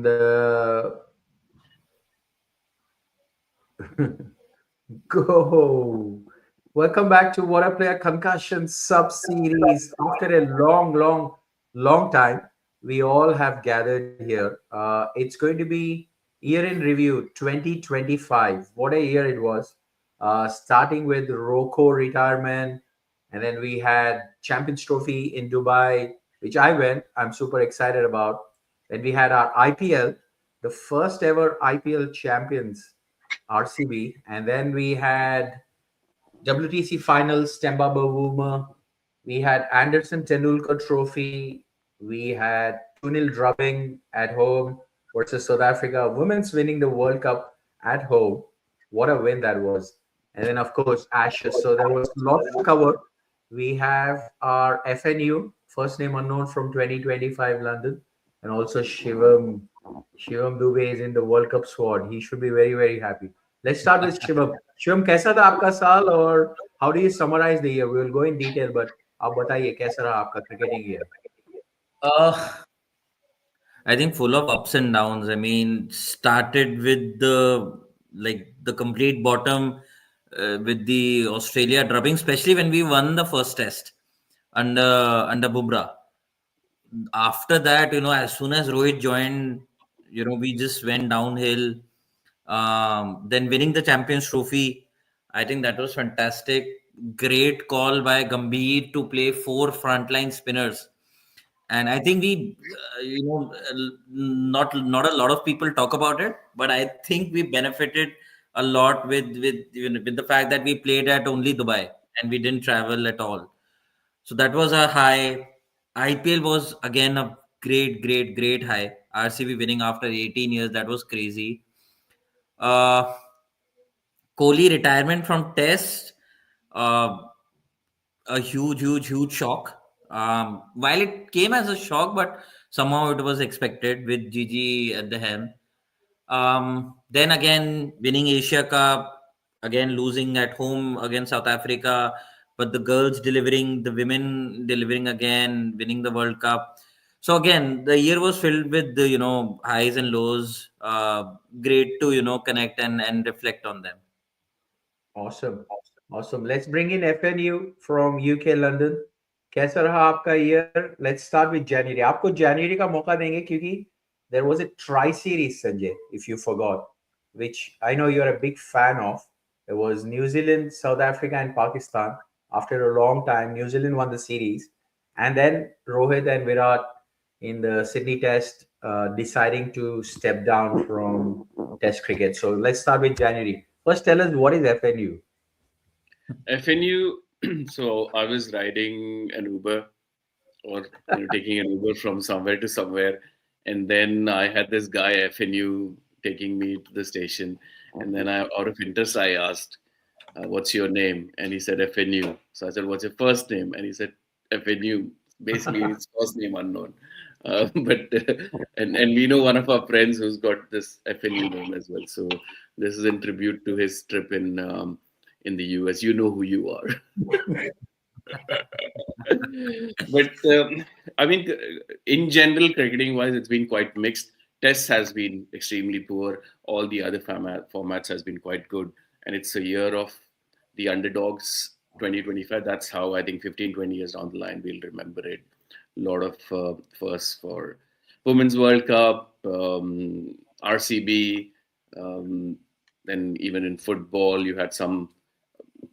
Go. Welcome back to What a Player Concussion Sub Series. After a long time, we all have gathered here. It's going to be year in review 2025. What a year it was. Starting with Rocco retirement, and then we had Champions Trophy in Dubai, which I went. I'm super excited about. Then we had our IPL, the first ever IPL champions RCB, and then we had WTC Finals, Temba Bavuma. We had Anderson Tendulkar Trophy. We had 2-0 drubbing at home versus South Africa. Women's winning the World Cup at home. What a win that was. And then, of course, Ashes. So there was lots to cover. We have our FNU, first name unknown from 2025 London, and also Shivam Dubey is in the World Cup squad. He should be very happy. Let's start with Shivam. Shivam, कैसा था आपका साल और how do you summarize the year? We will go in detail, but आप बताइए कैसा रहा आपका cricketing year? Uh, I think full of ups and downs. I mean, started with the complete bottom with the Australia drubbing, especially when we won the first test under Bumrah. After that, as soon as Rohit joined, we just went downhill. Then winning the Champions Trophy, I think that was fantastic. Great call by Gambhir to play 4 frontline spinners, and I think we, not a lot of people talk about it, but I think we benefited a lot with the fact that we played at only Dubai and we didn't travel at all. So that was a high. IPL was again a great high. RCB winning after 18 years, that was crazy. Uh, Kohli retirement from Test, uh, a huge shock. While it came as a shock, but somehow it was expected with Gigi at the helm. Then again, winning Asia Cup, again losing at home against South Africa, but the girls delivering, the women delivering again, winning the World Cup. So again, the year was filled with the highs and lows. Great to connect and reflect on them. Awesome. Awesome. Let's bring in FNU from UK London. कैसा रहा आपका year? Let's start with January. आपको January का मौका देंगे क्योंकि there was a tri-series, Sanjay, if you forgot, which I know you're a big fan of. It was New Zealand, South Africa, and Pakistan. After a long time, New Zealand won the series. And then Rohit and Virat in the Sydney Test deciding to step down from Test cricket. So let's start with January. First, tell us what is FNU? FNU, so I was riding an Uber or taking an Uber from somewhere to somewhere. And then I had this guy, FNU, taking me to the station. And then out of interest, I asked, what's your name? And he said, FNU. So I said, what's your first name? And he said, FNU. Basically, his first name unknown. And we know one of our friends who's got this FNU name as well. So this is in tribute to his trip in the US. You know who you are. But I mean, in general, cricketing wise, it's been quite mixed. Test has been extremely poor. All the other formats has been quite good. And it's a year of the underdogs 2025. That's how I think 15, 20 years down the line, we'll remember it. A lot of firsts for Women's World Cup, RCB. Then even in football, you had some.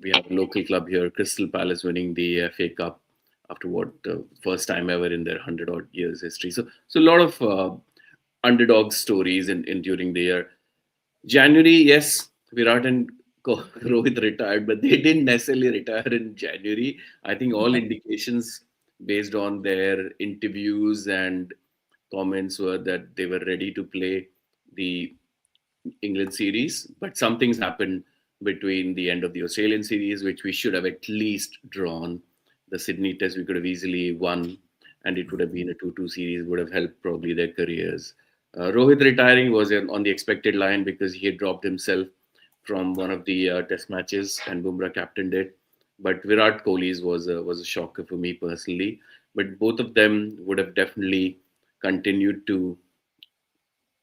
We have a local club here, Crystal Palace, winning the FA Cup after what first time ever in their 100 odd years history. So a lot of underdog stories in during the year. January, yes, Virat and Rohit retired, but they didn't necessarily retire in January. I think all indications based on their interviews and comments were that they were ready to play the England series, but some things happened between the end of the Australian series, which we should have at least drawn. The Sydney Test we could have easily won, and it would have been a 2-2 series, would have helped probably their careers. Rohit retiring was on the expected line because he had dropped himself from one of the Test matches, and Bumrah captained it. But Virat Kohli's was a shocker for me personally. But both of them would have definitely continued to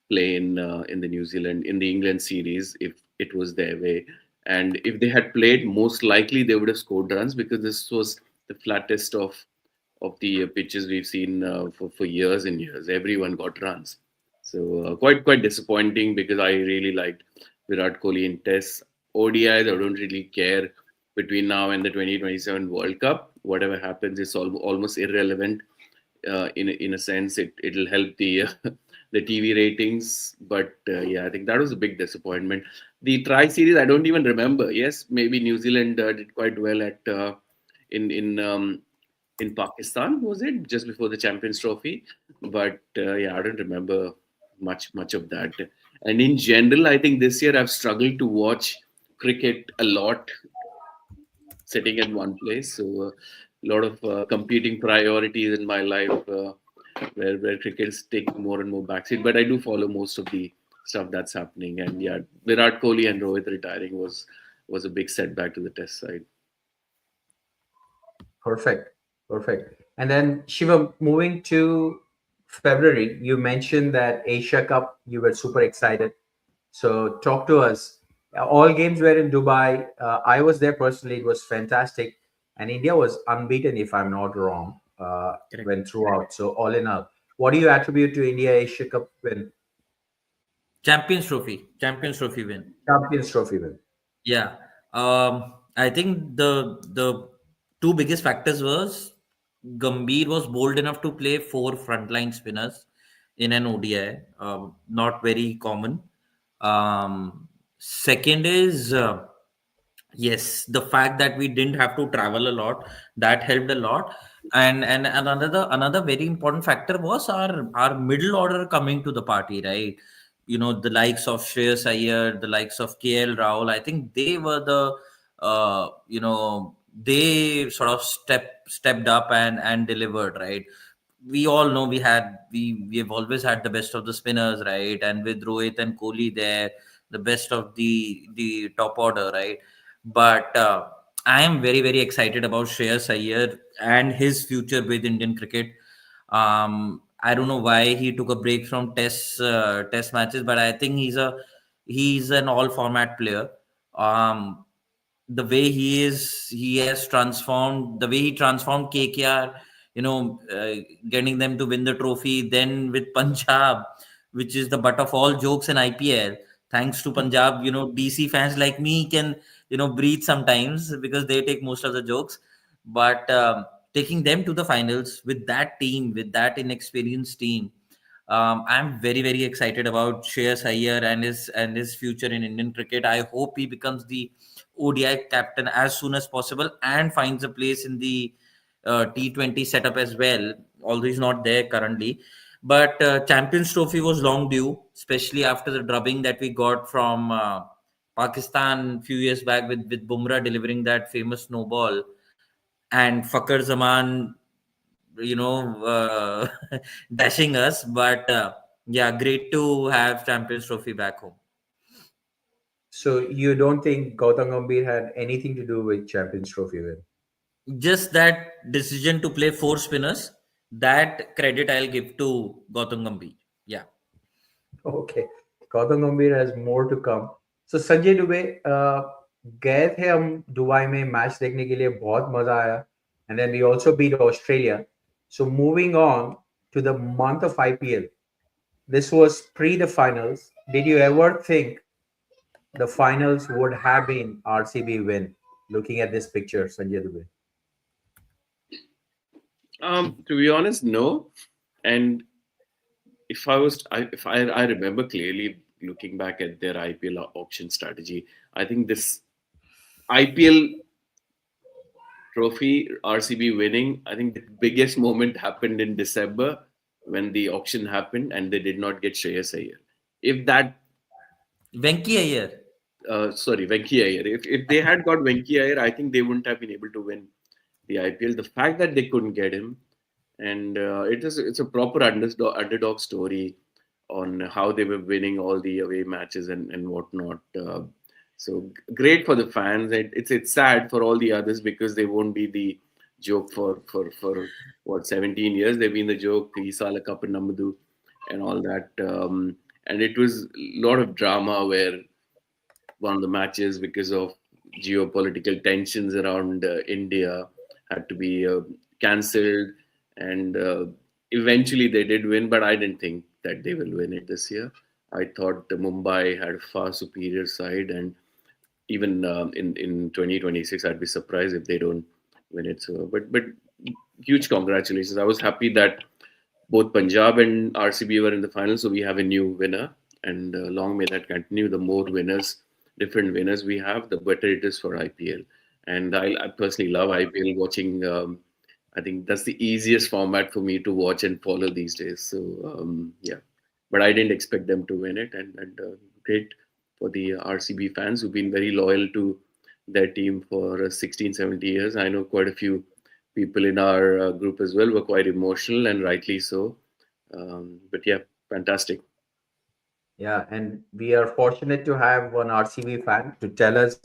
play in the New Zealand in the England series if it was their way. And if they had played, most likely they would have scored runs because this was the flattest of the pitches we've seen for years and years. Everyone got runs, so quite disappointing because I really liked Virat Kohli in Tests. ODIs, I don't really care between now and the 2027 World Cup. Whatever happens, it's almost irrelevant. In a sense, it'll help the the TV ratings, but yeah, I think that was a big disappointment. The Tri series, I don't even remember. Yes, maybe New Zealand did quite well at in in um, in Pakistan, was it just before the Champions Trophy? But yeah, I don't remember much of that. And in general, I think this year I've struggled to watch cricket a lot sitting in one place. So a lot of competing priorities in my life where cricket is taking more and more backseat. But I do follow most of the stuff that's happening. And yeah, Virat Kohli and Rohit retiring was a big setback to the Test side. Perfect. Perfect. And then Shiva, moving to February, you mentioned that Asia Cup, you were super excited. So talk to us. All games were in Dubai. I was there personally. It was fantastic. And India was unbeaten, if I'm not wrong, Correct. went throughout. So all in all, what do you attribute to India Asia Cup win? Champions Trophy win. Champions Trophy win. Yeah. I think the two biggest factors was Gambhir was bold enough to play four frontline spinners in an ODI. Not very common. Second is yes, the fact that we didn't have to travel a lot, that helped a lot. And another very important factor was our middle order coming to the party, right? The likes of Shreyas Iyer, the likes of KL Rahul. I think they were they sort of stepped up and delivered, right? We all know we have always had the best of the spinners, right? And with Rohit and Kohli there, the best of the top order, right? But I am very very excited about Shreyas Iyer and his future with Indian cricket. I don't know why he took a break from test matches, but I think he's an all format player. Um, the way he has transformed, the way he transformed KKR, getting them to win the trophy, then with Punjab, which is the butt of all jokes in IPL. Thanks to Punjab, DC fans like me can breathe sometimes because they take most of the jokes. But taking them to the finals with that team, with that inexperienced team, I'm very very excited about Shreyas Iyer and his future in Indian cricket. I hope he becomes the ODI captain as soon as possible and finds a place in the T20 setup as well, although he's not there currently. But Champions Trophy was long due, especially after the drubbing that we got from Pakistan a few years back with Bumrah delivering that famous no ball and Fakar Zaman, dashing us. But yeah, great to have Champions Trophy back home. So you don't think Gautam Gambhir had anything to do with Champions Trophy win? Just that decision to play four spinners, that credit I'll give to Gautam Gambhir. Yeah. Okay. Gautam गंभीर has more to come सो संजय दुबे गए थे हम Dubai में match देखने के लिए बहुत मजा आया and then we also beat Australia so moving on to the month of IPL this was pre the finals did you ever think the finals would have been RCB win looking at this picture Sanjay Dubey? To be honest, no. And if I was, I remember clearly looking back at their IPL auction strategy. I think this IPL trophy, RCB winning, I think the biggest moment happened in December when the auction happened and they did not get Shreyas Iyer. If that, Venki Iyer. sorry, Venki Iyer. If they had got Venki Iyer, I think they wouldn't have been able to win the IPL. The fact that they couldn't get him, and it's a proper underdog story on how they were winning all the away matches and whatnot. So great for the fans. It's sad for all the others because they won't be the joke for what 17 years they've been the joke. Isala Cup and Namadu and all that. and it was a lot of drama where one of the matches, because of geopolitical tensions around India, had to be cancelled, and eventually they did win. But I didn't think that they will win it this year. I thought the Mumbai had a far superior side, and even in 2026, I'd be surprised if they don't win it. So, but huge congratulations! I was happy that both Punjab and RCB were in the final, so we have a new winner, and long may that continue. The more winners, different winners we have, the better it is for IPL. And I personally love IPL watching. I think that's the easiest format for me to watch and follow these days. So yeah, but I didn't expect them to win it, and great for the RCB fans who've been very loyal to their team for 16, 70 years. I know quite a few people in our group as well were quite emotional, and rightly so. But yeah, fantastic. Yeah, and we are fortunate to have one RCB fan to tell us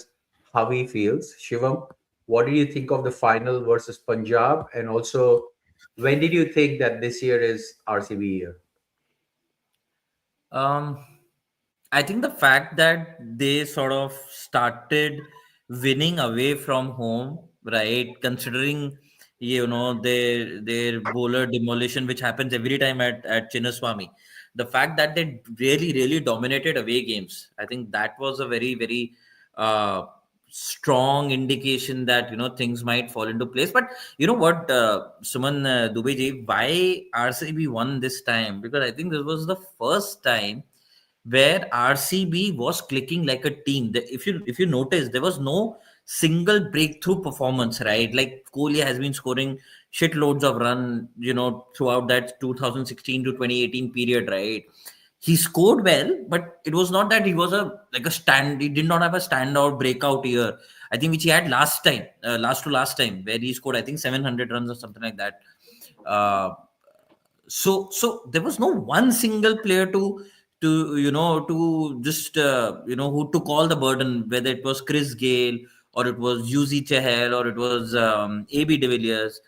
how he feels. Shivam, what do you think of the final versus Punjab? And also, when did you think that this year is RCB year? Um, I think the fact that they sort of started winning away from home, right? Considering their bowler demolition, which happens every time at Chinnaswamy, the fact that they really dominated away games, I think that was a very uh, strong indication that things might fall into place. But you know what, Suman, Dubey ji, why RCB won this time? Because I think this was the first time where RCB was clicking like a team. If you notice, there was no single breakthrough performance, right? Like Kohli has been scoring shitloads of run, throughout that 2016 to 2018 period, right? He scored well, but it was not that he was a like a stand. He did not have a standout breakout year. I think which he had last time, last time, where he scored I think 700 runs or something like that. Uh, so there was no one single player to just who took all the burden, whether it was Chris Gale or it was Yuzi Chahal or it was AB de Villiers.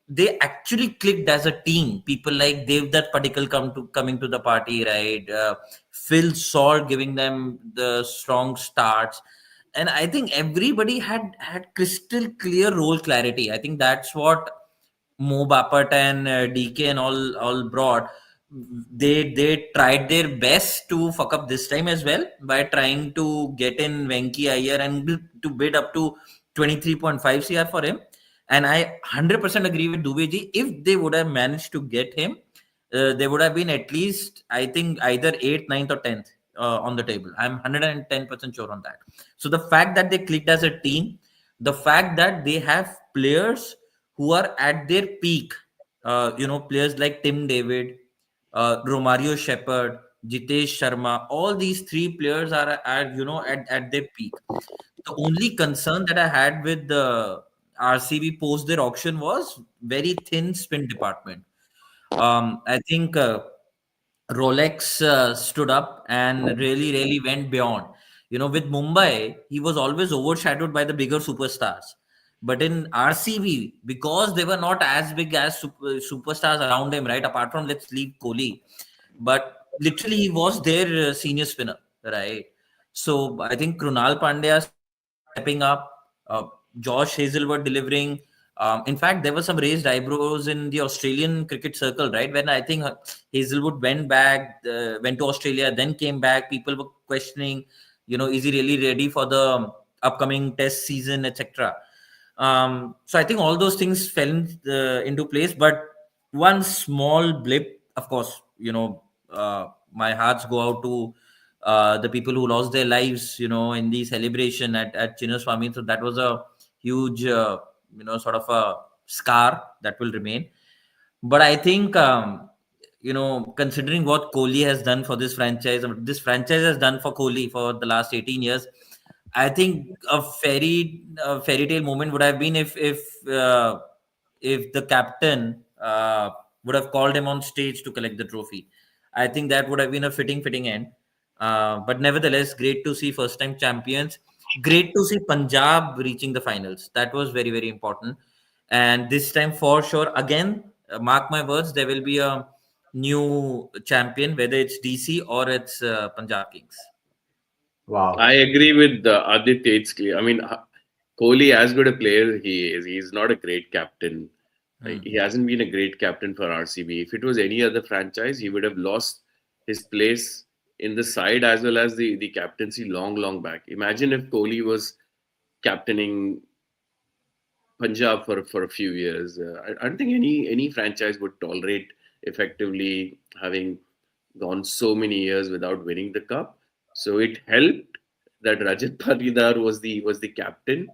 They actually clicked as a team. People like Devdutt Padikkal coming to the party, right? Phil Salt giving them the strong starts, and I think everybody had crystal clear role clarity. I think that's what Mo Bapat and DK and all brought. They tried their best to fuck up this time as well by trying to get in Venki Iyer and to bid up to 23.5 CR for him. And I 100% agree with Dubeji. If they would have managed to get him, they would have been at least, I think, either 8th, ninth, or 10th on the table. I'm 110% sure on that. So the fact that they clicked as a team, the fact that they have players who are at their peak, players like Tim David, Romario Shepherd, Jitesh Sharma, all these three players are at their peak. The only concern that I had with the RCB post their auction was very thin spin department. I think Rolex stood up and really went beyond. With Mumbai, he was always overshadowed by the bigger superstars. But in RCB, because they were not as big as superstars around him, right? Apart from, let's leave Kohli, but literally he was their senior spinner, right? So I think Krunal Pandya stepping up, Josh Hazelwood delivering. In fact, there were some raised eyebrows in the Australian cricket circle, right? When I think Hazelwood went to Australia, then came back. People were questioning, is he really ready for the upcoming Test season, etc. So I think all those things fell into place. But one small blip, of course, my hearts go out to the people who lost their lives, in the celebration at Chinnaswamy. So that was a huge, sort of a scar that will remain. But I think, considering what Kohli has done for this franchise has done for Kohli for the last 18 years, I think a fairy tale moment would have been if the captain would have called him on stage to collect the trophy. I think that would have been a fitting end. But nevertheless, great to see first time champions. Great to see Punjab reaching the finals. That was very important. And this time, for sure, again, mark my words, there will be a new champion, whether it's DC or it's Punjab Kings. Wow. I agree with Aditya. It's clear. I mean, Kohli, as good a player he is, he's not a great captain. Hmm. He hasn't been a great captain for RCB. If it was any other franchise, he would have lost his place in the side as well as the captaincy long back. Imagine if Kohli was captaining Punjab for a few years. I don't think any franchise would tolerate effectively having gone so many years without winning the cup. So it helped that Rajat Patidar was the captain,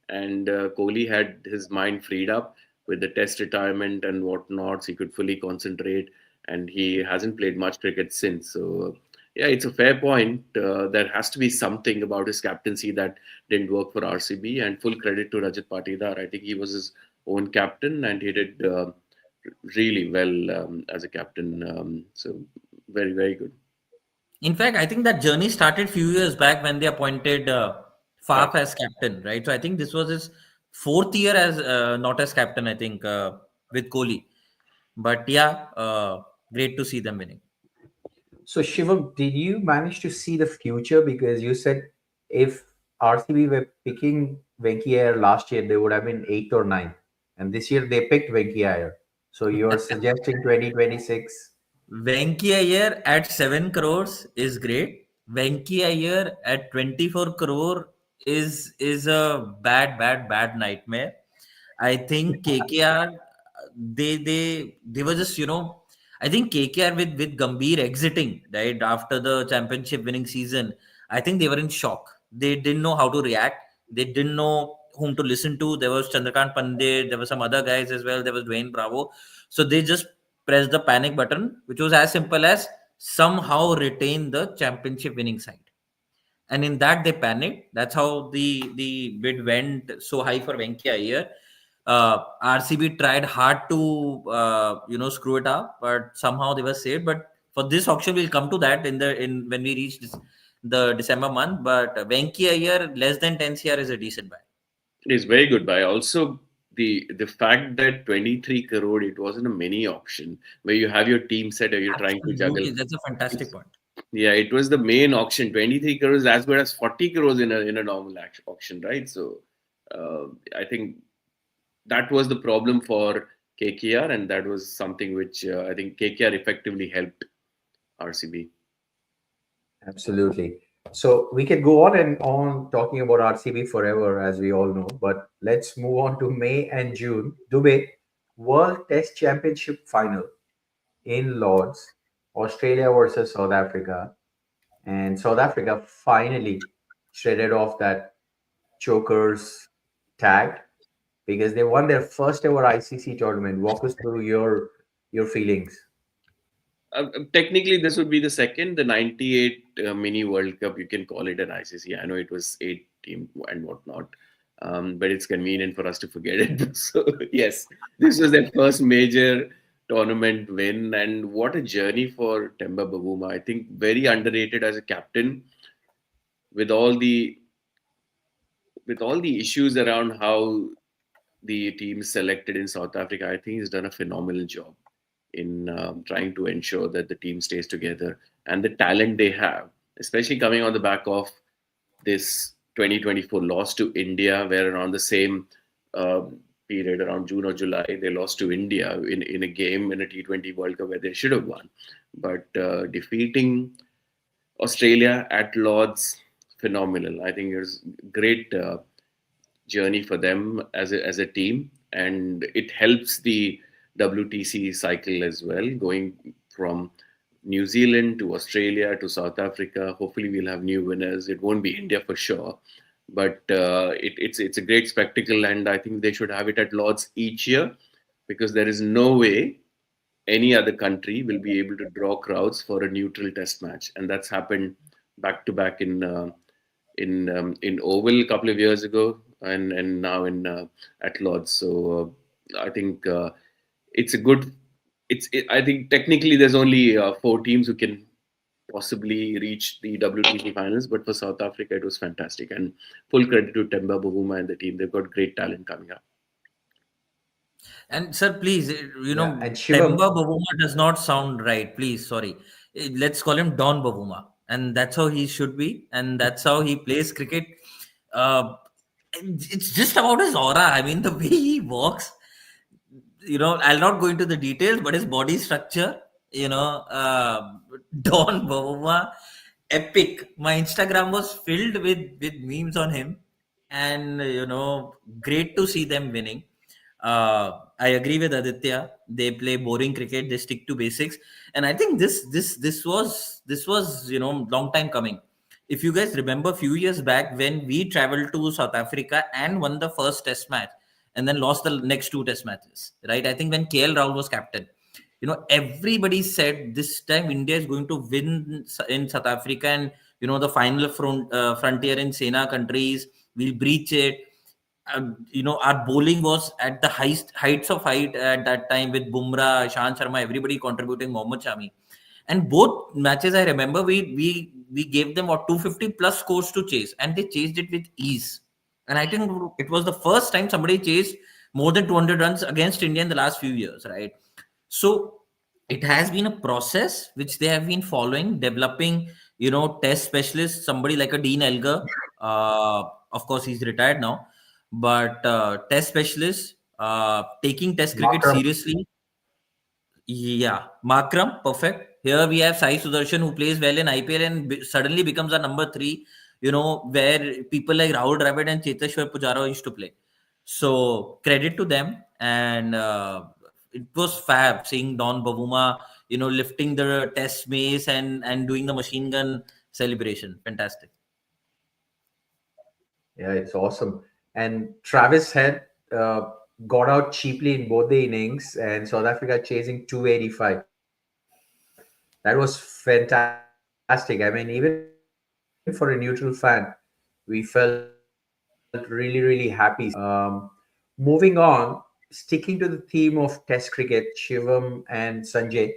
and Kohli had his mind freed up with the Test retirement and whatnot. So he could fully concentrate, and he hasn't played much cricket since. So yeah, it's a fair point. There has to be something about his captaincy that didn't work for RCB, and full credit to Rajat Patidar. I think he was his own captain, and he did really well as a captain. So very good. In fact, I think that journey started few years back when they appointed Right. Faf as captain, right? So I think this was his fourth year as not as captain. I think with Kohli, but yeah, great to see them winning. So Shivam, did you manage to see the future? Because you said if RCB were picking Venki Iyer last year, they would have been eighth or ninth, and this year they picked Venki Iyer. So you're suggesting 2026? Venki Iyer at 7 crores is great. Venki Iyer at 24 crore is a bad nightmare. I think KKR they were just I think KKR with Gambhir exiting right after the championship winning season. I think they were in shock. They didn't know how to react. They didn't know whom to listen to. There was Chandrakant Pandey. There were some other guys as well. There was Dwayne Bravo. So they just pressed the panic button, which was as simple as somehow retain the championship winning side. And in that they panicked. That's how the bid went so high for Venki Iyer. RCB tried hard to screw it up, but somehow they were saved. But for this auction, we'll come to that in when we reach the December month. But Venki Iyer less than 10 CR is a decent buy. It is very good buy. Also, the fact that 23 crore, it wasn't a mini auction where you have your team set or you're trying to juggle. Absolutely, that's a fantastic It's, point. yeah, it was the main auction. 23 crores is as good as 40 crores in a normal auction, right? So I think that was the problem for KKR, and that was something which I think KKR effectively helped RCB. Absolutely. So we can go on and on talking about RCB forever, as we all know. But let's move on to May and June. Dubai World Test Championship Final in Lords, Australia versus South Africa. And South Africa finally shredded off that Chokers tag because they won their first ever ICC tournament. Walk us through your feelings. Technically, this would be the second, the 98 mini World Cup. You can call it an ICC. I know it was 8 team and whatnot, but it's convenient for us to forget it. So, yes, this was their first major tournament win. And what a journey for Temba Bavuma. I think very underrated as a captain with all the issues around how the team is selected in South Africa. I think he's done a phenomenal job in trying to ensure that the team stays together and the talent they have, especially coming on the back of this 2024 loss to India, where around the same period, around June or July, they lost to India in a game in a T20 World Cup where they should have won. But defeating Australia at Lords, phenomenal. I think it was great journey for them as a team, and it helps the WTC cycle as well, going from New Zealand to Australia to South Africa. Hopefully, we'll have new winners. It won't be India for sure, but it's a great spectacle, and I think they should have it at Lords each year because there is no way any other country will be able to draw crowds for a neutral test match, and that's happened back to back in Oval a couple of years ago, and now in at Lords. So I think it's a good. I think technically there's only 4 teams who can possibly reach the WTC finals, but for South Africa it was fantastic, and full credit to Temba Bavuma and the team. They've got great talent coming up. And sir, please, Yeah, and Temba Shivam. Bavuma does not sound right. Please, sorry. Let's call him Don Bavuma, and that's how he should be, and that's how he plays cricket. Uh, and it's just about his aura. I mean, the way he walks. I'll not go into the details, but his body structure, Don Bavuma, epic. My Instagram was filled with memes on him, and great to see them winning. I agree with Aditya. They play boring cricket. They stick to basics, and I think this was long time coming. If you guys remember, a few years back when we traveled to South Africa and won the first Test match, and then lost the next two Test matches, right? I think when KL Rahul was captain, everybody said this time India is going to win in South Africa, and the final frontier in Sena countries, we'll breach it. Our bowling was at the heights of height at that time with Bumrah, Ishan Sharma, everybody contributing, Mohammad Shami. And both matches, I remember, we gave them what 250 plus scores to chase, and they chased it with ease. And I think it was the first time somebody chased more than 200 runs against India in the last few years, right? So it has been a process which they have been following, developing, test specialists, somebody like a Dean Elgar. Of course, he's retired now, but test specialists, taking test cricket Markram. seriously. Yeah, Makram, perfect. Here we have Sai Sudarshan who plays well in IPL and suddenly becomes a number three, where people like Rahul Dravid and Cheteshwar Pujara used to play. So credit to them. And it was fab seeing Don Bavuma, lifting the test mace and doing the machine gun celebration. Fantastic. Yeah, it's awesome. And Travis Head got out cheaply in both the innings, and South Africa chasing 285. That was fantastic. I mean, even for a neutral fan, we felt really, really happy seeing that. Moving on, sticking to the theme of Test cricket, Shivam and Sanjay,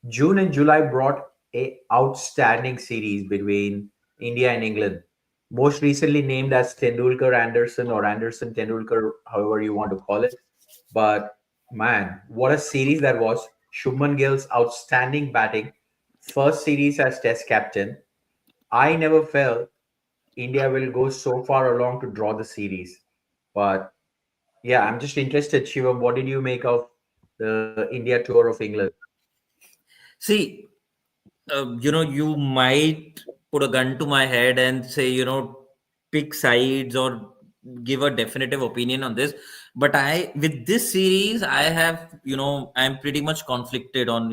June and July brought a outstanding series between India and England. Most recently named as Tendulkar Anderson or Anderson Tendulkar, however you want to call it. But man, what a series that was! Shubman Gill's outstanding batting, first series as Test captain. I never felt India will go so far along to draw the series. But yeah, I'm just interested, Shivam. What did you make of the India tour of England? See, you might put a gun to my head and say, pick sides or give a definitive opinion on this. But with this series, I'm pretty much conflicted on,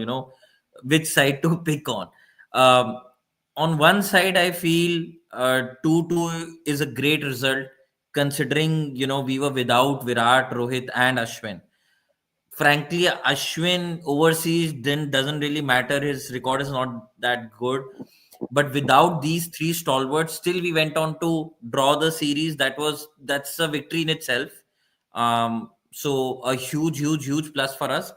which side to pick on. Um, on one side, I feel 2-2 is a great result considering, we were without Virat, Rohit, and Ashwin. Frankly, Ashwin overseas then doesn't really matter. His record is not that good. But without these three stalwarts, still we went on to draw the series. That's a victory in itself. So a huge, huge, huge plus for us.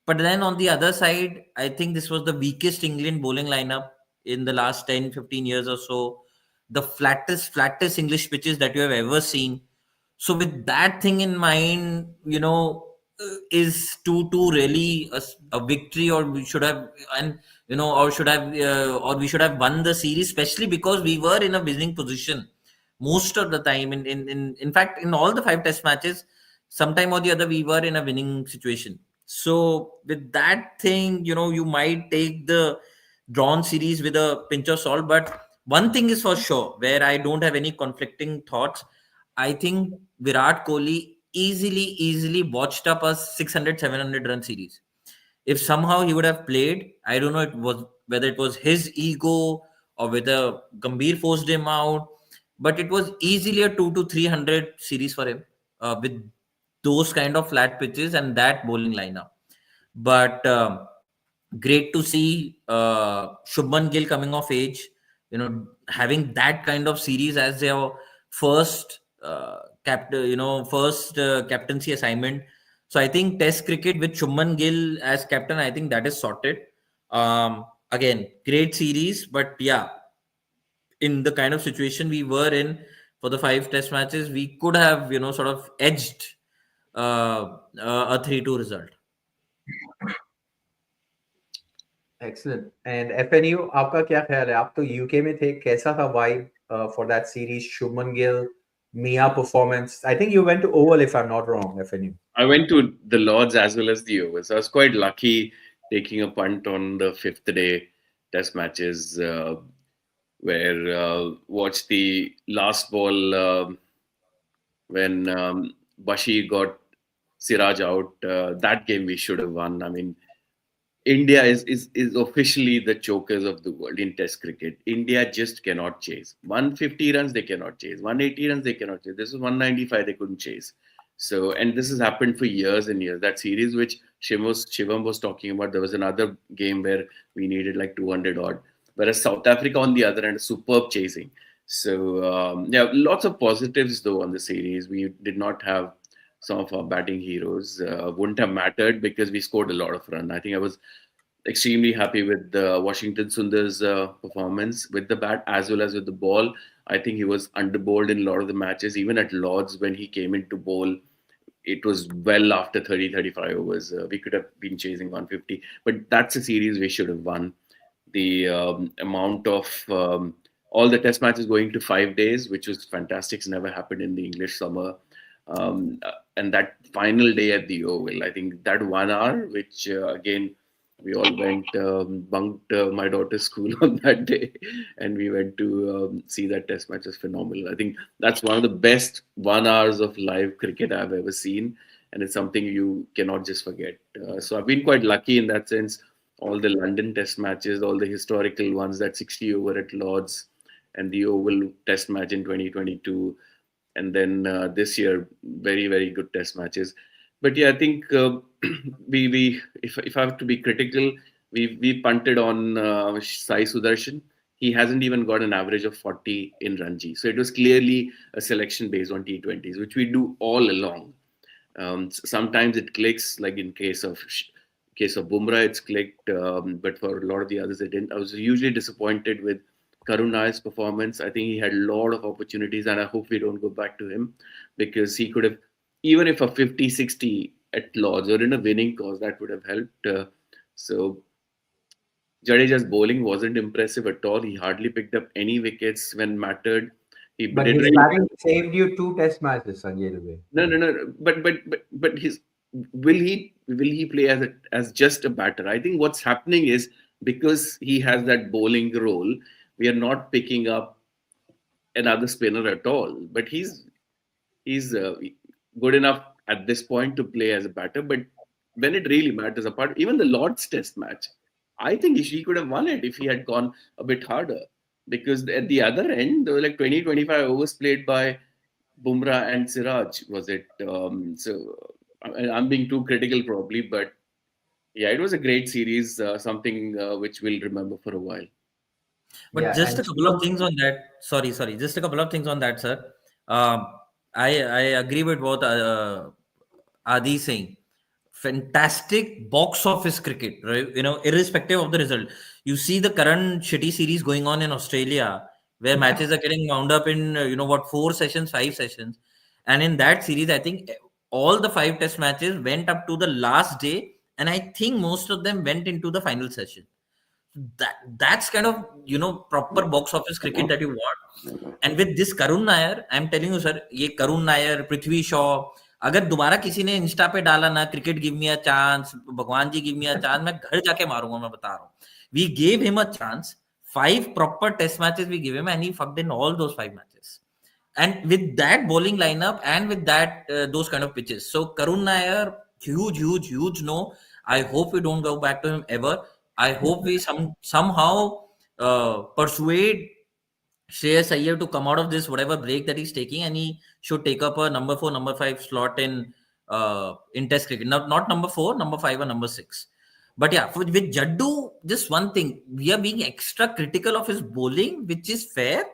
But then on the other side, I think this was the weakest England bowling lineup in the last 10, 15 years or so. The flattest English pitches that you have ever seen. So with that thing in mind, is 2-2 really a victory, or we should have, and or should have, or we should have won the series, especially because we were in a winning position most of the time. In fact, in all the five Test matches, sometime or the other, we were in a winning situation. So with that thing, you might take the drawn series with a pinch of salt. But one thing is for sure, where I don't have any conflicting thoughts. I think Virat Kohli easily botched up a 600, 700 run series. If somehow he would have played, I don't know whether it was his ego or whether Gambhir forced him out, but it was easily a 2 to 300 series for him, with those kind of flat pitches and that bowling lineup. But great to see Shubman Gill coming of age, having that kind of series as their first captaincy assignment. So I think Test cricket with Shubman Gill as captain, I think that is sorted. Again, great series, but yeah, in the kind of situation we were in for the five Test matches, we could have sort of edged a 3-2 result. Excellent. And FNU, आपका क्या ख्याल है? आप तो UK में थे, कैसा था vibe for that series? Shubman Gill, Mia performance. I think you went to Oval, if I'm not wrong, FNU. I went to the Lords as well as the Overs. I was quite lucky taking a punt on the fifth day test matches, where watched the last ball when Bashir got Siraj out. That game we should have won. I mean, India is officially the chokers of the world in Test cricket. India just cannot chase. 150 runs they cannot chase. 180 runs they cannot chase. This is 195 they couldn't chase. So, and this has happened for years and years. That series which Shivam was talking about, there was another game where we needed like 200 odd. Whereas South Africa on the other end, superb chasing. So, yeah, lots of positives though on the series. We did not have some of our batting heroes. Wouldn't have mattered because we scored a lot of runs. I think I was extremely happy with Washington Sundar's performance with the bat as well as with the ball. I think he was underbowled in a lot of the matches, even at Lords when he came into bowl. It was well after 30, 35 overs. We could have been chasing 150, but that's a series we should have won. The amount of all the test matches going to 5 days, which was fantastic. It's never happened in the English summer. And that final day at the Oval, I think that 1 hour, which again, we all went, bunked my daughter's school on that day, and we went to see that test match. Was phenomenal. I think that's one of the best 1 hours of live cricket I've ever seen, and it's something you cannot just forget. So I've been quite lucky in that sense. All the London test matches, all the historical ones, that 60 over at Lords, and the Oval test match in 2022, and then this year, very, very good test matches. But yeah, I think we if I have to be critical, we punted on Sai Sudarshan. He hasn't even got an average of 40 in Ranji. So it was clearly a selection based on T20s, which we do all along. Sometimes it clicks, like in case of Bumrah, it's clicked, but for a lot of the others, it didn't. I was hugely disappointed with Karun Nayar's performance. I think he had a lot of opportunities, and I hope we don't go back to him because he could have, even if a 50-60 at Lords or in a winning cause, that would have helped. So Jadeja's bowling wasn't impressive at all. He hardly picked up any wickets when mattered. He But did his really batting saved you 2 test matches, Sanjay Dubey. no. But his will he play as just a batter? I think what's happening is because he has that bowling role, we are not picking up another spinner at all. But he's good enough at this point to play as a batter. But when it really matters, apart even the Lord's Test match, I think he could have won it if he had gone a bit harder. Because at the other end, there were like 20-25 overs played by Bumrah and Siraj, was it? I'm being too critical probably, but yeah, it was a great series, something which we'll remember for a while. But Yeah, just and a couple of things on that. Sorry. Just a couple of things on that, sir. Um, I agree with what Adi is saying. Fantastic box office cricket, right? Irrespective of the result. You see the current shitty series going on in Australia, where matches are getting wound up in 4 sessions, 5 sessions, and in that series, I think all the 5 test matches went up to the last day, and I think most of them went into the final session. That's kind of proper box office cricket that you want. And with this Karun Nair, I'm telling you sir, ये Karun Nair, Prithvi Shaw, अगर दोबारा किसी ने Insta पे डाला ना cricket give me a chance, भगवान जी give me a chance, मैं घर जाके मारूंगा, मैं बता रहा हूँ. We gave him a chance. 5 proper test matches we gave him, and he fucked in all those 5 matches. And with that bowling lineup and with that those kind of pitches, so Karun Nair, huge no. I hope we don't go back to him ever. I hope we somehow persuade Shreyas Iyer to come out of this whatever break that he's taking, and he should take up a number 4, number 5 slot in Test cricket. Not number 4, number 5, or number 6. But yeah, with Jaddu, just one thing, we are being extra critical of his bowling, which is fair.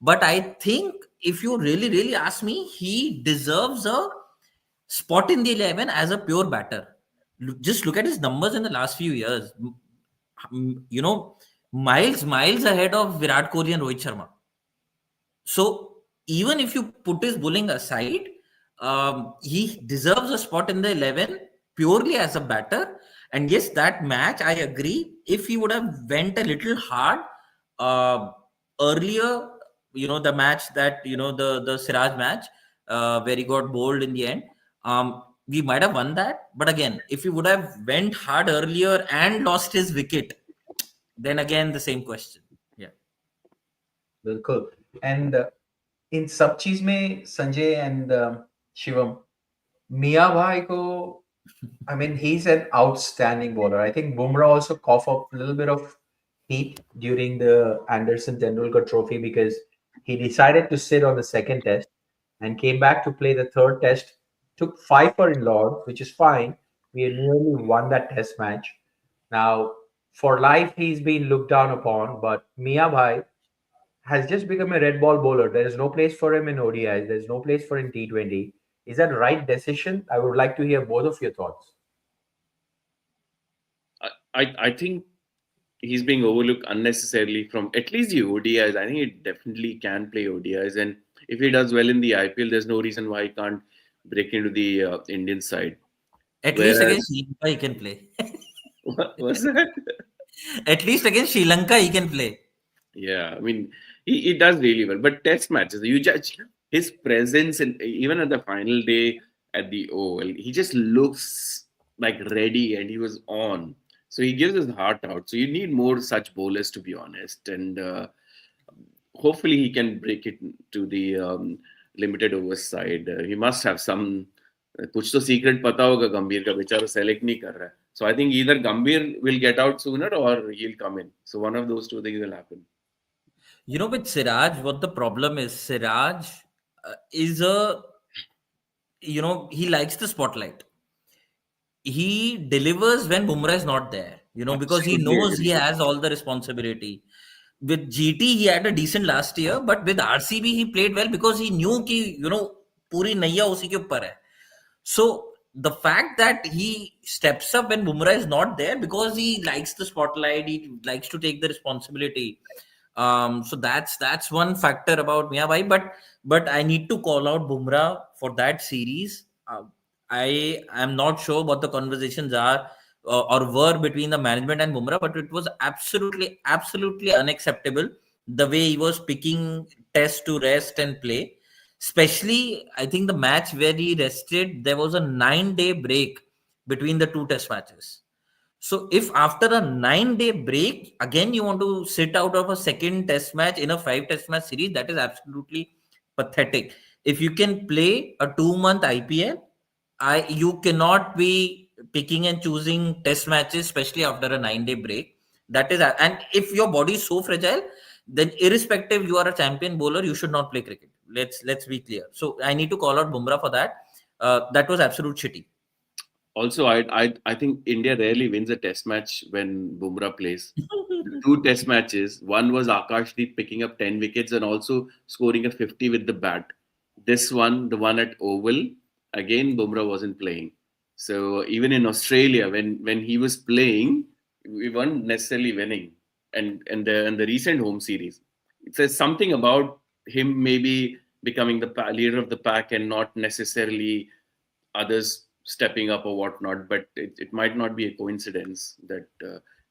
But I think if you really ask me, he deserves a spot in the 11 as a pure batter. Just look at his numbers in the last few years. You know, miles ahead of Virat Kohli and Rohit Sharma. So even if you put his bowling aside, he deserves a spot in the 11 purely as a batter. And yes, that match, I agree. If he would have went a little hard uh, earlier, the match that, the Siraj match, where he got bowled in the end, we might have won that. But again, if he would have went hard earlier and lost his wicket, then again, the same question. Yeah. बिल्कुल. And in सब चीज में Sanjay and Shivam, मिया भाई को, I mean, he's an outstanding bowler. I think Bumrah also coughed up a little bit of heat during the Anderson Tendulkar Trophy because he decided to sit on the second test and came back to play the third test. Took 5 for in Lord, which is fine. We nearly won that test match. Now, for life, he's been looked down upon, but Mia Bhai has just become a red ball bowler. There is no place for him in ODIs. There's no place for him in T20. Is that right decision? I would like to hear both of your thoughts. I think he's being overlooked unnecessarily from at least the ODIs. I think he definitely can play ODIs, and if he does well in the IPL, there's no reason why he can't break into the Indian side. At least Whereas, against Sri Lanka, he can play. what was that? At least against Sri Lanka, he can play. Yeah, I mean, he does really well. But test matches, you judge his presence, and even at the final day at the Oval, he just looks like ready and he was on. So he gives his heart out. So you need more such bowlers, to be honest. And hopefully he can break it to the limited overs side. He must have some. कुछ तो secret पता होगा गंभीर का, बेचारा select नहीं कर रहा है. So I think either Gambhir will get out sooner or he'll come in. So one of those two things will happen. With Siraj, what the problem is, Siraj is he likes the spotlight. He delivers when Bumrah is not there, because he Absolutely knows he agree. has all the responsibility. With GT, he had a decent last year, but with RCB, he played well because he knew कि, पूरी नैया उसी के ऊपर है. So the fact that he steps up when Bumrah is not there because he likes the spotlight, he likes to take the responsibility. So that's one factor about Mia Bhai, but I need to call out Bumrah for that series. I am not sure what the conversations are or were between the management and Bumrah, but it was absolutely unacceptable the way he was picking tests to rest and play. Especially, I think the match where he rested, there was a 9-day break between the two test matches. So, if after a 9-day break, again you want to sit out of a second test match in a 5 test match series, that is absolutely pathetic. If you can play a 2-month IPL, you cannot be picking and choosing test matches, especially after a 9-day break. That is, and if your body is so fragile, then irrespective you are a champion bowler, you should not play cricket. Let's be clear. So I need to call out Bumrah for that. That was absolute shitty. Also, I think India rarely wins a test match when Bumrah plays. The 2 test matches, one was Akashdeep picking up 10 wickets and also scoring a 50 with the bat. This one, the one at Oval, again Bumrah wasn't playing. So even in Australia, when he was playing, we weren't necessarily winning. And the recent home series, it says something about him maybe becoming the leader of the pack and not necessarily others stepping up or whatnot. But it might not be a coincidence that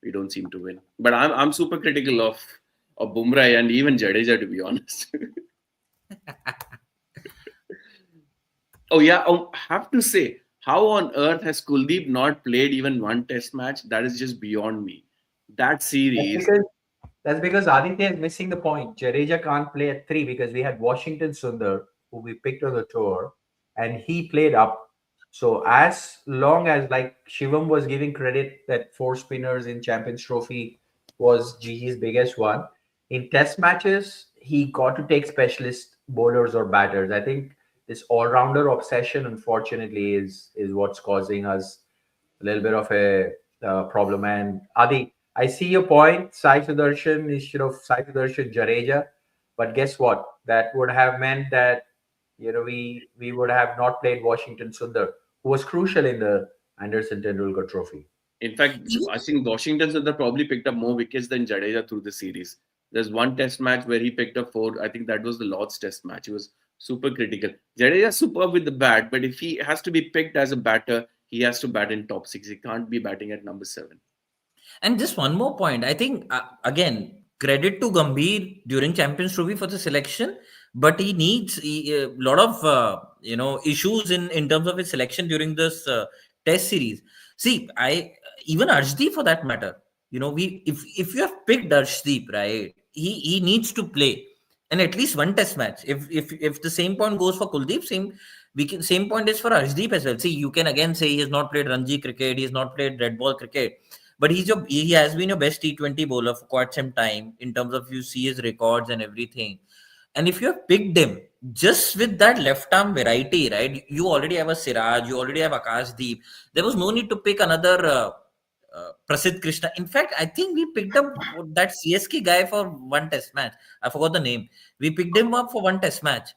we don't seem to win. But I'm super critical of Bumrah and even Jadeja, to be honest. Oh yeah, I have to say, how on earth has Kuldeep not played even one test match? That is just beyond me. That That's series, because that's because Aditya is missing the point. Jadeja can't play at 3 because we had Washington Sundar, who we picked on the tour, and he played up. So as long as, like Shivam was giving credit that 4 spinners in Champions Trophy was Gigi's biggest one. In test matches, he got to take specialist bowlers or batters. I think this all-rounder obsession, unfortunately, is what's causing us a little bit of a problem. And Adi, I see your point. Sai Sudarshan instead of Sai Sudarshan Jadeja, but guess what? That would have meant that we would have not played Washington Sundar, who was crucial in the Anderson Tendulkar Trophy. in fact, I think Washington Sundar probably picked up more wickets than Jadeja through the series. There's one test match where he picked up 4. I think that was the Lord's test match. He was super critical. Jadeja superb with the bat, but if he has to be picked as a batter, he has to bat in top 6. He can't be batting at number 7. And just one more point. I think, again, credit to Gambhir during Champions Trophy for the selection, but he needs a lot of issues in terms of his selection during this Test series. See, I even Arshdeep for that matter. We if you have picked Arshdeep, right, he needs to play and at least one Test match. If the same point goes for Kuldeep, same point is for Arshdeep as well. See, you can again say he has not played Ranji cricket, he has not played red ball cricket, but he has been your best T20 bowler for quite some time in terms of you see his records and everything. And if you have picked him just with that left arm variety, right? You already have a Siraj, you already have Akashdeep. There was no need to pick another Prasidh Krishna. In fact, I think we picked up that CSK guy for one Test match. I forgot the name. We picked him up for one Test match.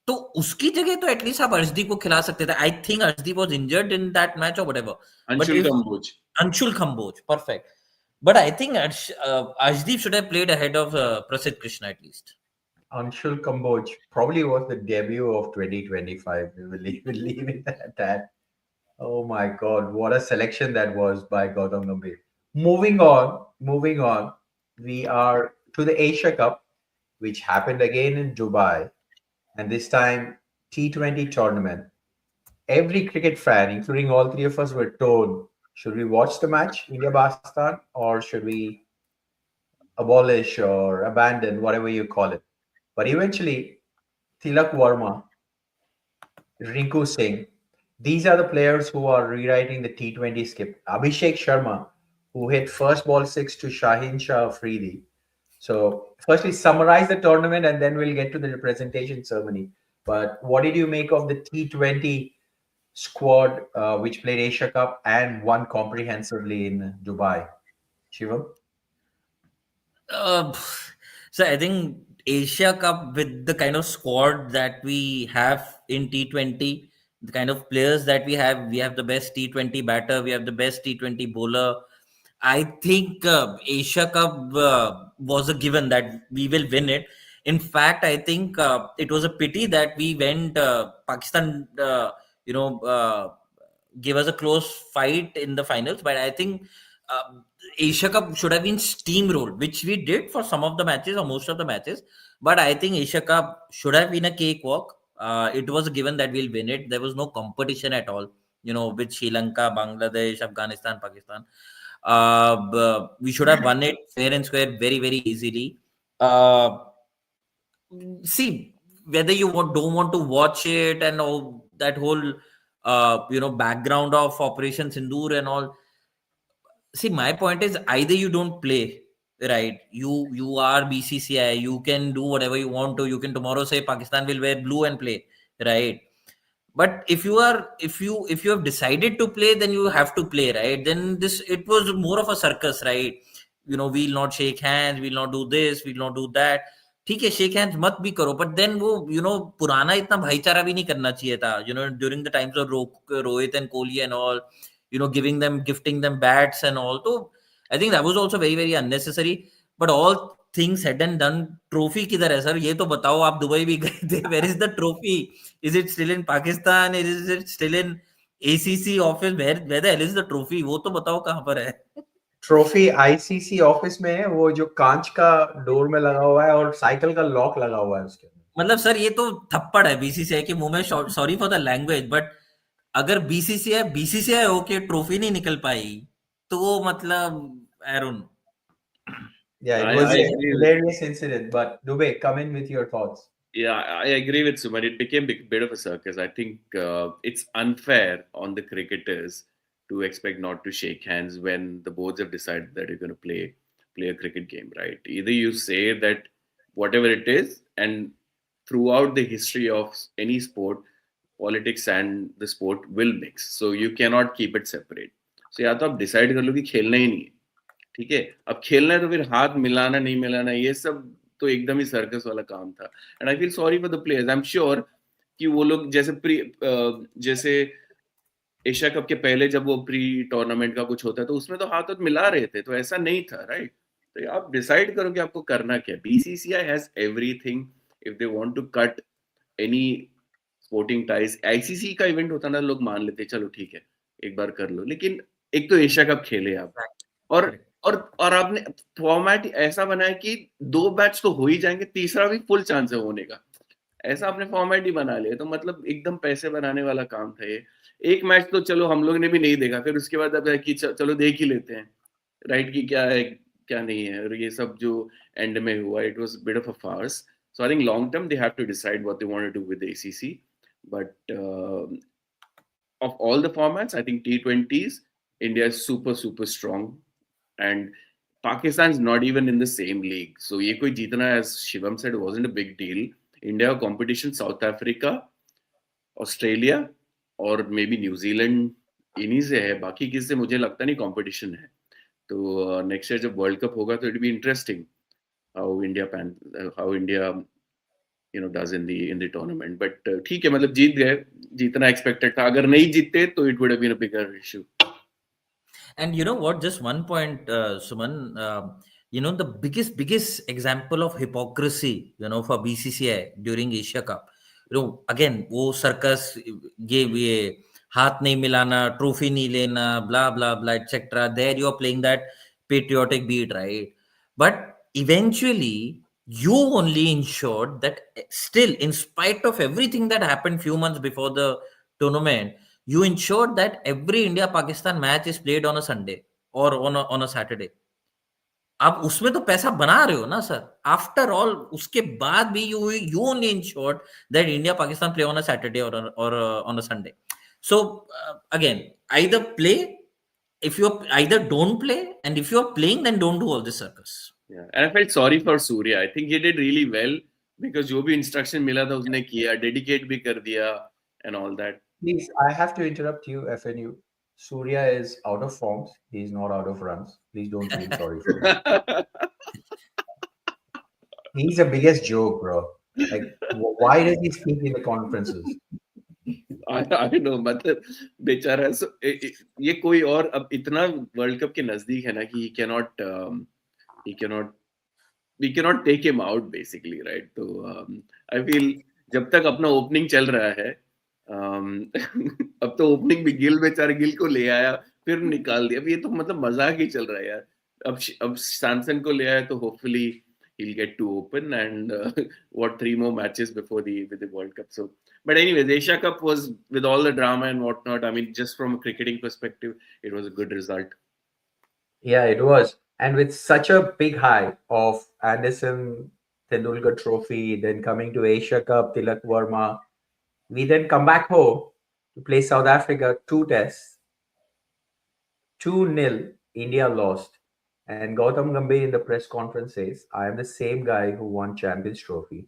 तो उसकी जगह तो at least आप अर्शदीप को खिला सकते थे. I think Arshdeep was injured in that match और whatever. But Anshul if Kamboj. Anshul Kamboj, perfect. But I think Arshdeep should have played ahead of Prasidh Krishna at least. Anshul Kamboj probably was the debut of 2025. We'll leave it at that. Oh my God, what a selection that was by Gautam Gambhir. Moving on. We are to the Asia Cup, which happened again in Dubai, and this time T20 tournament. Every cricket fan, including all three of us, were told, should we watch the match, India-Pakistan, or should we abolish or abandon, whatever you call it? But eventually, Tilak Verma, Rinku Singh, these are the players who are rewriting the T20 skip. Abhishek Sharma, who hit first ball six to Shaheen Shah Afridi. So, firstly, summarize the tournament and then we'll get to the representation ceremony. But what did you make of the T20 squad which played Asia Cup and won comprehensively in Dubai? Shivam? Uh, so I think Asia Cup with the kind of squad that we have in T20, the kind of players that we have the best T20 batter, we have the best T20 bowler. I think Asia Cup was a given that we will win it. In fact, I think it was a pity that we went Pakistan, give us a close fight in the finals. But I think Asia Cup should have been steamrolled, which we did for some of the matches or most of the matches. But I think Asia Cup should have been a cakewalk. It was a given that we'll win it. There was no competition at all, with Sri Lanka, Bangladesh, Afghanistan, Pakistan. We should have won it fair and square very, very easily. See, whether you don't want to watch it and all that whole, background of Operation Sindoor and all. See, my point is either you don't play, right? You are BCCI, you can do whatever you want to. You can tomorrow say Pakistan will wear blue and play, right? But if you have decided to play, then you have to play, right? Then this it was more of a circus, right? We'll not shake hands, we'll not do this, we'll not do that. ठीक है, shake hands मत भी करो, but then वो पुराना इतना भाईचारा भी नहीं करना चाहिए था, during the times of Rohit and Kohli and all, gifting them bats and all. So I think that was also very, very unnecessary. But all things said and done, trophy किधर है सर? ये तो बताओ. आप दुबई भी गए थे. Where is the trophy? Is it still in Pakistan? Is it still in ACC office? Where the hell is the trophy? वो तो बताओ कहाँ पर है? ट्रॉफी आईसीसी ऑफिस में है, वो जो कांच का डोर में लगा हुआ है और साइकिल का लॉक लगा हुआ है उसके अंदर. मतलब सर ये तो थप्पड़ है बीसीसीआई के मुंह में. Sorry for the language, but अगर बीसीसीआई होके ट्रॉफी नहीं निकल पाई तो वो मतलब आई don't no. Yeah, it was a hilarious incident. But Dubey, come in with your thoughts. Yeah, I agree with Suman. It became a bit of a circus. I think it's unfair on the cricketers to expect not to shake hands when the boards have decided that you're going to play a cricket game, right? Either you say that whatever it is, and throughout the history of any sport, politics and the sport will mix. So you cannot keep it separate. So या तो आप decide कर लो कि खेलना ही नहीं है, ठीक है? अब खेलना है तो फिर हाथ मिलाना नहीं मिलाना ये सब तो एकदम ही सर्कस वाला काम था. And I feel sorry for the players. I am sure कि वो लोग जैसे एशिया कप के पहले जब वो प्री टूर्नामेंट का कुछ होता है तो उसमें तो हाथ मिला रहे थे, तो ऐसा नहीं था, राइट? तो आप डिसाइड करो कि आपको करना क्या. BCCI has everything. If they want to cut any sporting ties, ICC का इवेंट होता ना, लोग मान लेते चलो ठीक है एक बार कर लो, लेकिन एक तो एशिया कप खेले आप, और Correct. और आपने फॉर्मेट ऐसा बनाया कि 2 मैच तो हो ही जाएंगे, तीसरा भी फुल चांस है होने का, ऐसा आपने फॉर्मेट ही बना लिया, तो मतलब एकदम पैसे बनाने वाला काम था ये। एक मैच तो चलो हम लोग ने भी नहीं देखा, फिर उसके बाद अब है कि चलो देख ही लेते हैं, राइट, कि क्या है क्या नहीं है, और ये सब जो एंड में हुआ, it was bit of a farce. So I think long term they have to decide what they want to do with the ACC, but of all the formats, I think T20s, India is super, super strong. And Pakistan's not even in the same league. So, ye koi jeetna, as Shivam said, wasn't a big deal. India competition, South Africa, Australia, और may be New Zealand, इन्हीं से है, बाकी किसी से मुझे लगता नहीं कंपटीशन है। तो नेक्स्ट ईयर जब वर्ल्ड कप होगा तो it be interesting how India does in the tournament, but ठीक है, मतलब जीत गए, जीतना एक्सपेक्टेड था, अगर नहीं जीतते तो it would have been a bigger issue. And you know what? Just one point, Suman. The biggest example of hypocrisy, for BCCI during Asia Cup. Again, वो circus, ये हाथ नहीं मिलाना, trophy नहीं लेना, blah blah blah, etc. There you are playing that patriotic beat, right? But eventually, you only ensured that still, in spite of everything that happened few months before the tournament, you ensured that every India Pakistan match is played on a Sunday or on a Saturday. आप उसमें तो पैसा बना रहे हो ना sir, after all उसके बाद भी you only ensured that India Pakistan play on a Saturday और on a Sunday. So again, either play, if you either don't play, and if you are playing, then don't do all this circus. Yeah, and I felt sorry for Surya. I think he did really well because जो भी instruction मिला था उसने किया, dedicate भी कर दिया and all that. Please, I have to interrupt you, FNU. Surya is out of forms. He's not out of runs. Please don't feel sorry for him. He's the biggest joke, bro. Like, why does he speak in the conferences? I know, मतलब बेचारा, ये कोई और अब इतना world cup के नजदीक है ना कि he cannot we cannot take him out basically, right? तो I feel जब तक अपना ओपनिंग चल रहा है, अब तो ओपनिंग भी गिल, बेचारे गिल को ले आया फिर निकाल दिया, अब ये तो मतलब मजाक ही चल रहा है यार। अब सैमसन को ले आया तो hopefully he'll get to open, and what 3 more matches before with the World Cup. So, but anyways, Asia Cup was, with all the drama and whatnot, I mean, just from a cricketing perspective, it was a good result. Yeah, it was. And with such a big hype of Anderson Tendulkar Trophy, then coming to Asia Cup, Tilak Verma, we then come back home to play South Africa 2 tests, 2-0, India lost. And Gautam Gambhir in the press conference says, I am the same guy who won Champions Trophy.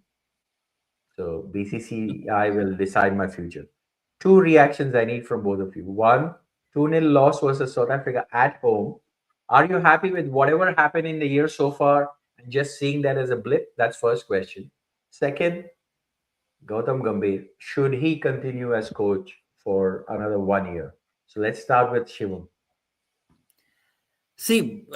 So BCCI will decide my future. Two reactions I need from both of you. One, 2-0 loss versus South Africa at home. Are you happy with whatever happened in the year so far and just seeing that as a blip? That's first question. Second, Gautam Gambhir, should he continue as coach for another 1 year? So let's start with Shivam. See,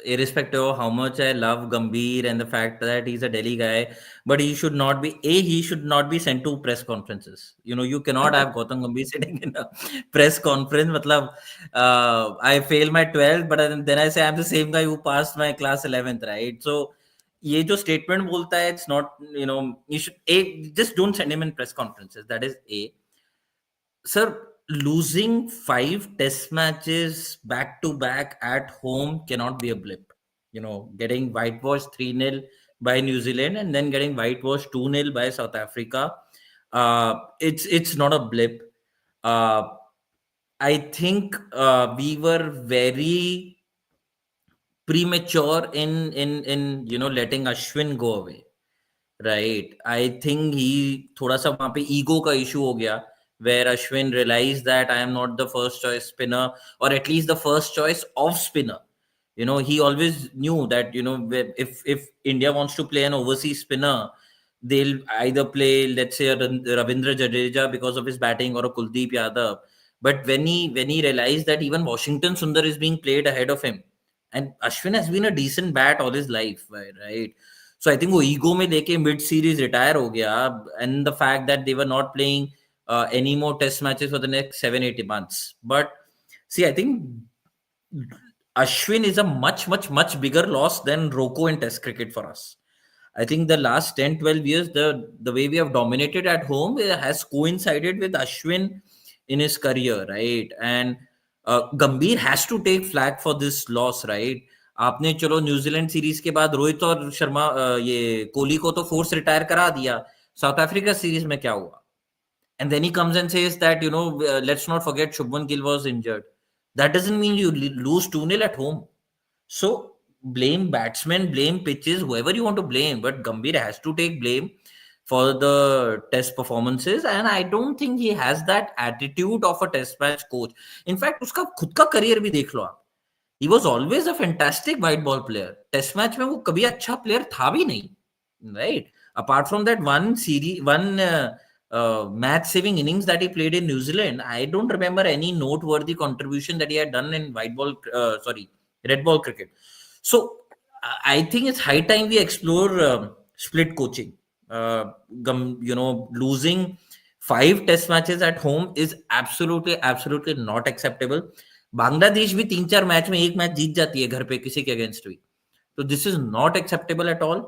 irrespective of how much I love Gambhir and the fact that he's a Delhi guy, but he should not be, he should not be sent to press conferences. You cannot have Gautam Gambhir sitting in a press conference. Matlab, I failed my 12th, but then I say I'm the same guy who passed my class 11th, right? So, ये जो statement बोलता है, it's not, you should, just don't send him in press conferences. That is A. Sir, losing 5 test matches back to back at home cannot be a blip. Getting whitewashed 3-0 by New Zealand and then getting whitewashed 2-0 by South Africa. It's not a blip. I think we were very premature in letting Ashwin go away. Right. I think he thoda sa wahan pe ego ka issue ho gaya, where Ashwin realized that I am not the first choice spinner, or at least the first choice of spinner. He always knew that, if India wants to play an overseas spinner, they'll either play, let's say, a Ravindra Jadeja because of his batting, or a Kuldeep Yadav. But when he realized that even Washington Sundar is being played ahead of him, And Ashwin has been a decent bat all his life, right? So I think वो ego में लेके mid series retire हो गया, and the fact that they were not playing any more test matches for the next 7-8 months. But see, I think Ashwin is a much bigger loss than Rocco in test cricket for us. I think the last 10-12 years, the way we have dominated at home has coincided with Ashwin in his career, right? And Gambhir has to take flag for this loss, right? आपने चलो New Zealand series के बाद रोहित और शर्मा ये कोहली को तो force retire करा दिया. साउथ अफ्रीका सीरीज में क्या हुआ? And then he comes and says that, let's not forget Shubman Gill was injured. That doesn't mean you lose 2-0 at home. So blame batsmen, blame pitches, whoever you want to blame, but Gambhir has to take blame for the test performances, and I don't think he has that attitude of a test match coach. In fact, उसका खुद का career भी देख लो आप. He was always a fantastic white ball player. Test match में वो कभी अच्छा player था भी नहीं, right? Apart from that one match saving innings that he played in New Zealand, I don't remember any noteworthy contribution that he had done in red ball cricket. So I think it's high time we explore split coaching. Losing 5 test matches at home is absolutely not acceptable. Bangladesh भी 3-4 match में एक match जीत जाती है घर पे किसी के against भी. So this is not acceptable at all.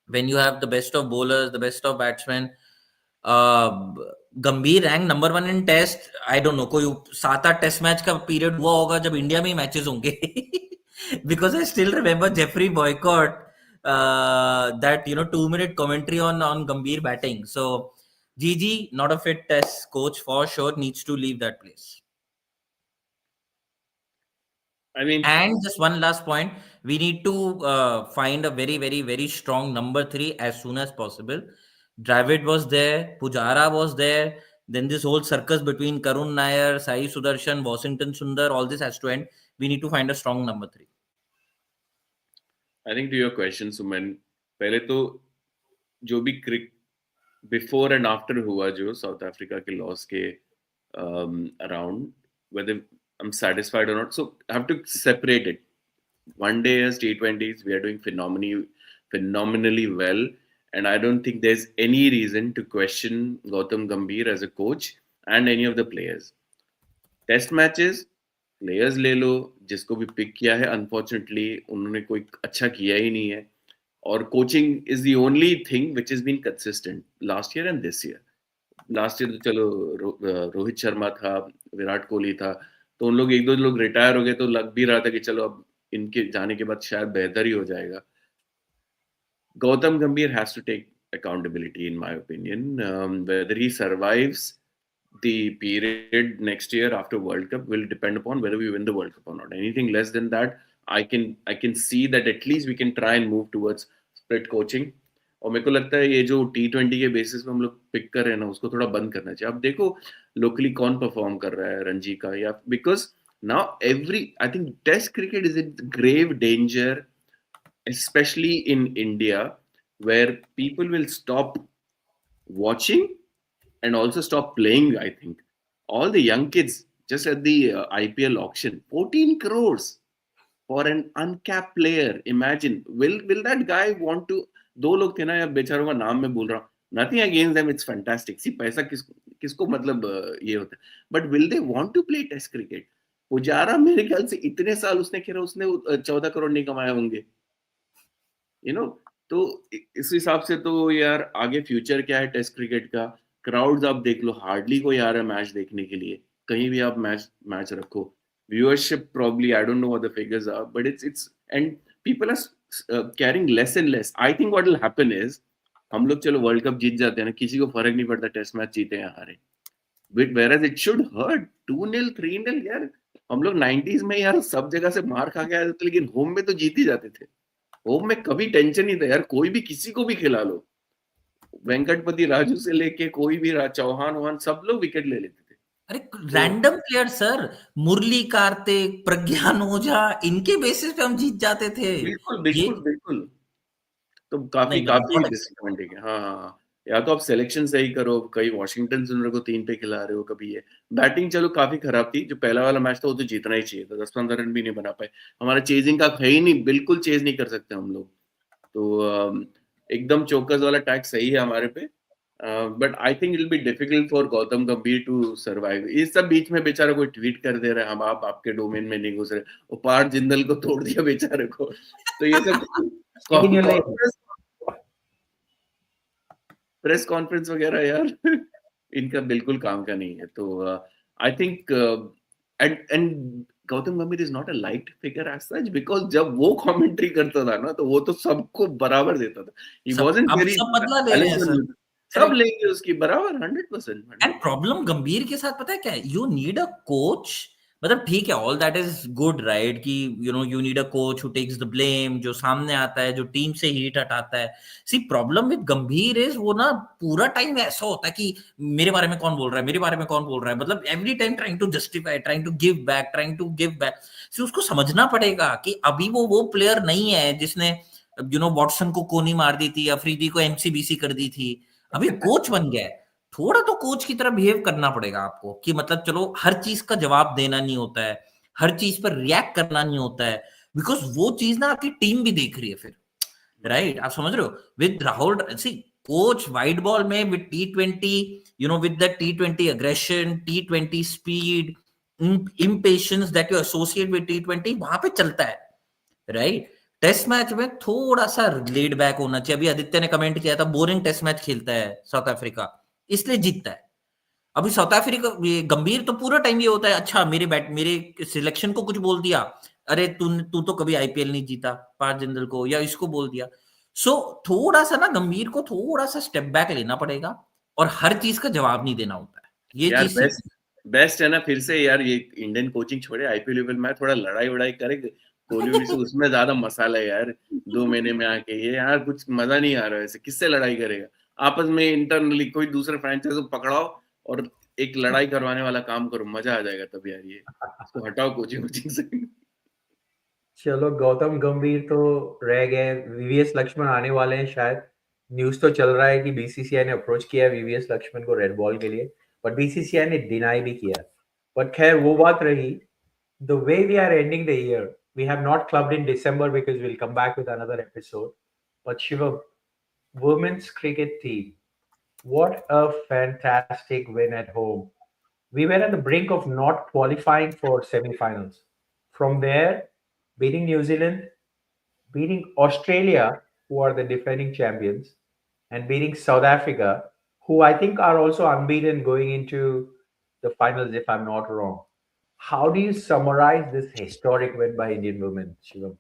When you have the best of bowlers, the best of batsmen, Gambhir rank number 1 in test. I don't know, कोई 7-8 टेस्ट मैच का पीरियड हुआ होगा जब इंडिया में ही मैचेस होंगे. Because I still remember Jeffrey boycott that 2-minute commentary on Gambhir batting. So GG, not a fit test coach for sure, needs to leave that place. I mean, and just one last point, we need to find a very strong number 3 as soon as possible. Dravid was there, Pujara was there, then this whole circus between Karun Nair, Sai Sudarshan, Washington Sundar, all this has to end. We need to find a strong number 3. I think to your question, Suman, पहले तो जो भी before and after हुआ जो south Africa के loss के around, whether I'm satisfied or not, so I have to separate it. One day as T20s, we are doing phenomenally well, and I don't think there's any reason to question Gautam Gambhir as a coach and any of the players. Test matches, players ले लो, जिसको भी pick किया है, unfortunately उन्होंने कोई अच्छा किया ही नहीं है, और coaching is the only thing which has been consistent last year and this year. Last year तो चलो रोहित शर्मा था, विराट कोहली था, तो उन लोग 1-2 लोग रिटायर हो गए, तो लग भी रहा था कि चलो अब इनके जाने के बाद शायद बेहतर ही हो जाएगा. Gautam Gambhir has to take accountability, in my opinion. Whether he survives the period next year after World Cup will depend upon whether we win the World Cup or not. Anything less than that, I can see that at least we can try and move towards split coaching. और मेरे को लगता है ये जो T20 के basis पे हम लोग पिक कर रहे हैं ना, उसको थोड़ा बंद करना चाहिए. अब देखो लोकली कौन परफॉर्म कर रहा है रणजी का, या because now I think Test cricket is in grave danger, especially in India, where people will stop watching and also stop playing. I think all the young kids, just at the IPL auction, 14 crores for an uncapped player. Imagine, will that guy want to? दो लोग थे ना यार, बेचारों का नाम मैं बोल रहा हूँ. Nothing against them, it's fantastic. See, पैसा किसको मतलब ये होता है. But will they want to play Test cricket? Pujara मेरे ख्याल से इतने साल उसने खेला, उसने 14 करोड़ नहीं कमाए होंगे. तो इस हिसाब से तो यार आगे फ्यूचर क्या है टेस्ट क्रिकेट का. क्राउड्स आप देख लो, हार्डली कोई आ रहा है मैच देखने के लिए. कहीं भी आप मैच रखो, viewership probably, I don't know what the figures are, but it's and people are carrying less and less. I think what will happen is, हम लोग चलो वर्ल्ड कप जीत जाते हैं ना, किसी को फर्क नहीं पड़ता टेस्ट मैच जीते या हारे. Whereas it should hurt 2-0 3-0 यार. हम लोग 90s में यार सब जगह से मार खा के आए थे, लेकिन होम में तो जीत ही जाते थे. होम में कभी टेंशन नहीं था यार, कोई भी किसी को भी खिला लो. वेंकटपति राजू से लेके कोई भी चौहान सब लोग विकेट ले लेते थे. अरे रैंडम प्लेयर सर, मुरली कार्तिक, प्रज्ञान ओझा, इनके बेसिस पे हम जीत जाते थे. बिल्कुल. तो काफी डिसअपॉइंटिंग है. हाँ. या तो आप सिलेक्शन सही करो, कहीं वॉशिंगटन सुंदर को 3 पे खिला रहे हो, कभी ये बैटिंग चलो काफी खराब थी। जो पहला वाला मैच था वो तो जीतना ही चाहिए था, 10-15 रन भी नहीं बना पाए। हमारा चेजिंग का है ही नहीं, बिल्कुल चेज नहीं कर सकते हम लोग। तो एकदम चौकस वाला टैग सही है हमारे पे। But I think it will be difficult for Gautam गंभीर टू सर्वाइव। इस सब बीच में बेचारा कोई ट्वीट कर दे रहा है, हम आप आपके डोमेन में नहीं घुस रहे, वो पार जिंदल को तोड़ दिया बेचारे को। तो ये सब Sticking your leg. Press conference वगैरह यार इनका बिल्कुल काम का नहीं है। तो I think and Gautam Gambhir is not a light figure as such, because जब वो कमेंट्री करता था ना तो वो तो सबको बराबर देता था। ही सब वाजंट अब वेरी सब बदला ले रहे हैं सर। बैलेंस्ड। सब लेंगे उसकी बराबर 100%। एंड प्रॉब्लम गंभीर के साथ पता है क्या है, यू नीड अ कोच। मतलब ठीक है, all that is good right, कि you need a coach who takes the blame, जो सामने आता है, जो टीम से हीट हटाता है। सी प्रॉब्लम विद गंभीर इज वो ना पूरा टाइम ऐसा होता है कि मेरे बारे में कौन बोल रहा है, मेरे बारे में कौन बोल रहा है, मतलब every time trying to justify, trying to give back, trying to give back. See उसको समझना पड़ेगा कि अभी वो प्लेयर नहीं है जिसने वॉटसन को कोनी मार दी थी, अफरीदी को एमसीबीसी कर दी थी। अभी कोच बन गया है। थोड़ा तो कोच की तरह बिहेव करना पड़ेगा आपको, कि मतलब चलो हर चीज का जवाब देना नहीं होता है, हर चीज पर रिएक्ट करना नहीं होता है, बिकॉज वो चीज ना आपकी टीम भी देख रही है फिर। राइट, आप समझ रहे हो? With Rahul see coach wide ball में with T20, with the T20 aggression, T20 speed, impatience that you associate with T20, वहां पे चलता है। राइट, टेस्ट मैच में थोड़ा सा लेड बैक होना चाहिए। अभी आदित्य ने कमेंट किया था बोरिंग टेस्ट मैच खेलता है साउथ अफ्रीका, इसलिए जीतता है। अभी साउथ अफ्रीका गंभीर तो पूरा टाइम ये होता है, अच्छा मेरे सिलेक्शन को कुछ बोल दिया, अरे तू तो कभी आईपीएल नहीं जीता, पार जिंदल को या इसको बोल दिया। सो थोड़ा सा ना गंभीर को थोड़ा सा स्टेप बैक लेना पड़ेगा, और हर चीज का जवाब नहीं देना होता है, ये यार चीज बेस्ट सीखनी। बेस्ट है ना, फिर से यार ये इंडियन कोचिंग छोड़े, आईपीएल लेवल में थोड़ा लड़ाई वड़ाई करे कोहली वोहली से, उसमें ज्यादा मसाला है यार। 2 महीने में आके ये यार कुछ मजा नहीं आ रहा है ऐसे, किससे लड़ाई करेगा? आपस में इंटरनली कोई दूसरे फ्रेंचाइज को पकड़ाओ और एक लड़ाई करवाने वाला काम करो, मजा आ जाएगा तब यार। ये इसको हटाओ कोचिंग कोचिंग से। चलो गौतम गंभीर तो रह गए, वीवीएस लक्ष्मण आने वाले हैं शायद। न्यूज तो चल रहा है कि बीसीसीआई ने अप्रोच किया है वीवीएस लक्ष्मण को रेड बॉल के लिए, बट बीसीसीआई ने डिनाई भी किया। बट खैर वो बात रही। The way we are ending the year, we have not clubbed in December because will come back with another episode. But Shivam, women's cricket team, what a fantastic win at home. We were at the brink of not qualifying for semi-finals. From there, beating New Zealand, beating Australia, who are the defending champions, and beating South Africa, who I think are also unbeaten going into the finals, if I'm not wrong. How do you summarize this historic win by Indian women, Shivam?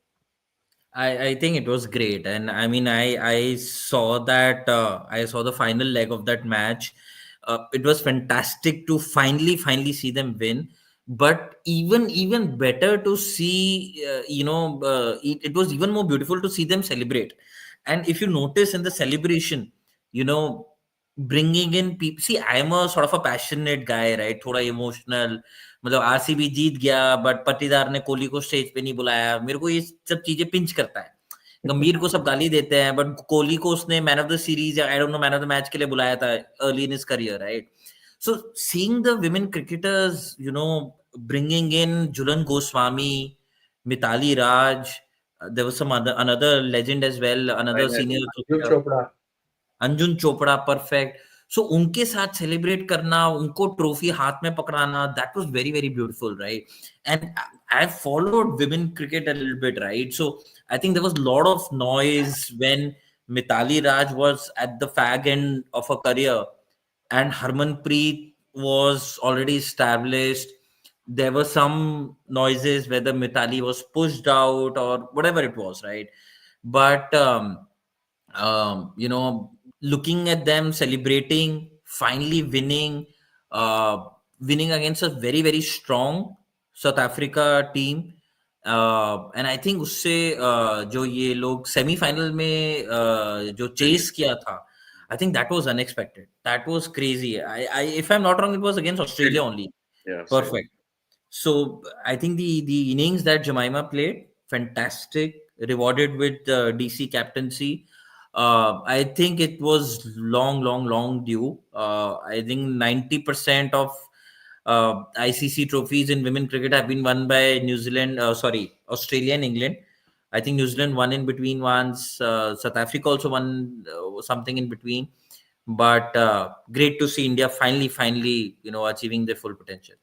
I think it was great, and I mean I saw that I saw the final leg of that match. It was fantastic to finally see them win, but even better to see it was even more beautiful to see them celebrate. And if you notice in the celebration, you know, bringing in people. See, I am a sort of a passionate guy, right? थोड़ा emotional, मतलब RCB जीत गया but पट्टीदार ने कोहली को stage पे नहीं बुलाया, मेरे को ये सब चीजें पिंच करता है। गंभीर को सब गाली देते हैं बट कोहली को उसने मैन ऑफ द सीरीज या आई don't no man of the match के लिए बुलाया था early in his career, right? So seeing the women cricketers, bringing in Julan Goswami, Mitali Raj, there was some another legend as well, another senior Arjun cricketer, Chopra. Anjum Chopra, perfect. So उनके साथ celebrate करना, उनको trophy हाथ में पकड़ाना, that was very very beautiful, right? And I followed women cricket a little bit, right? So I think there was lot of noise when Mithali Raj was at the fag end of a career and Harmanpreet was already established. There were some noises whether Mitali was pushed out or whatever it was, right? But you know, looking at them celebrating, finally winning against a very very strong South Africa team. And I think उससे जो ये लोग semifinal में जो chess किया था, I think that was unexpected. That was crazy. If I'm not wrong, it was against Australia only. Yeah, Australia. Perfect. So I think the innings that Jemima played, fantastic, rewarded with DC captaincy. I think it was long due. I think 90% of ICC trophies in women cricket have been won by New Zealand, sorry, Australia and England. I think New Zealand won in between once. South Africa also won something in between. But great to see India finally, achieving their full potential.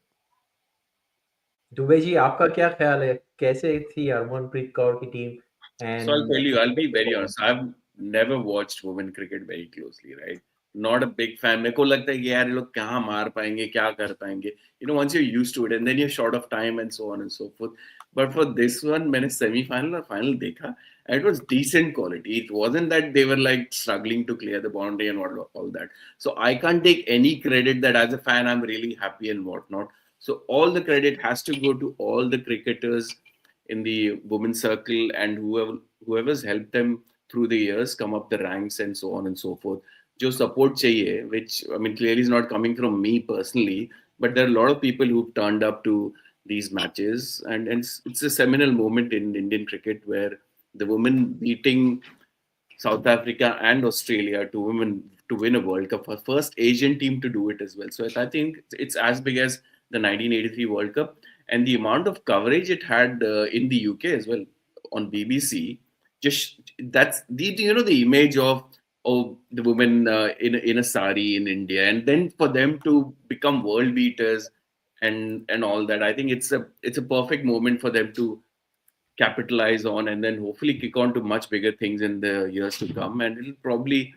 Dubey ji आपका क्या ख्याल है कैसे थी हरमनप्रीत कौर की team So I'll and tell you, I'll be very honest. I've never watched women cricket very closely, right? Not a big fan. मेरे को लगता है कि यार ये लोग कहाँ मार पाएंगे, क्या कर पाएंगे. Once you're used to it, and then you're short of time and so on and so forth. But for this one, मैंने semi-final और final देखा, and it was decent quality. It wasn't that they were like struggling to clear the boundary and all that. So I can't take any credit that as a fan I'm really happy and whatnot. So all the credit has to go to all the cricketers in the women's circle and whoever's helped them through the years come up the ranks and so on and so forth. जो support चाहिए, which I mean clearly is not coming from me personally, but there are a lot of people who've turned up to these matches, and it's a seminal moment in Indian cricket where the women beating South Africa and Australia to win a World Cup, for first Asian team to do it as well. So I think it's as big as the 1983 World Cup, and the amount of coverage it had in the UK as well on BBC. Just that's the image of the women in a sari in India, and then for them to become world beaters and all that. I think it's a perfect moment for them to capitalize on and then hopefully kick on to much bigger things in the years to come, and it'll probably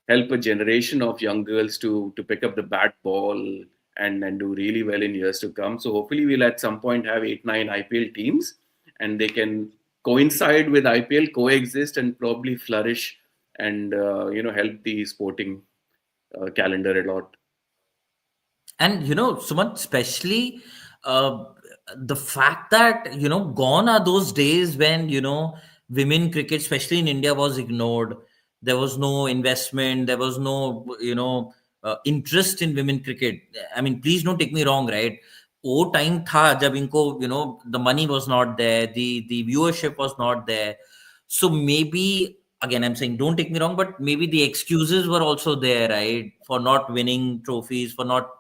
help a generation of young girls to pick up the bat ball and do really well in years to come. So hopefully we'll at some point have 8 9 IPL teams, and they can coincide with IPL, coexist, and probably flourish and help the sporting calendar a lot. And Sumant, especially uh, the fact that gone are those days when women cricket, especially in India, was ignored. There was no investment, there was no interest in women cricket. I mean, please don't take me wrong, right? वो time था जब इनको the money was not there, the viewership was not there. So maybe, again, I'm saying, don't take me wrong, but maybe the excuses were also there, right, for not winning trophies, for not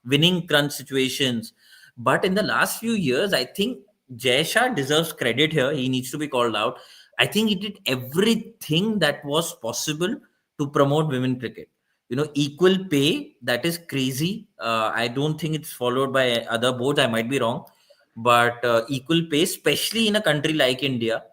winning crunch situations. But in the last few years, I think Jay Shah deserves credit here. He needs to be called out. I think he did everything that was possible to promote women cricket. Equal pay, that is crazy. I don't think it's followed by other boards. I might be wrong, but equal pay, especially in a country like India,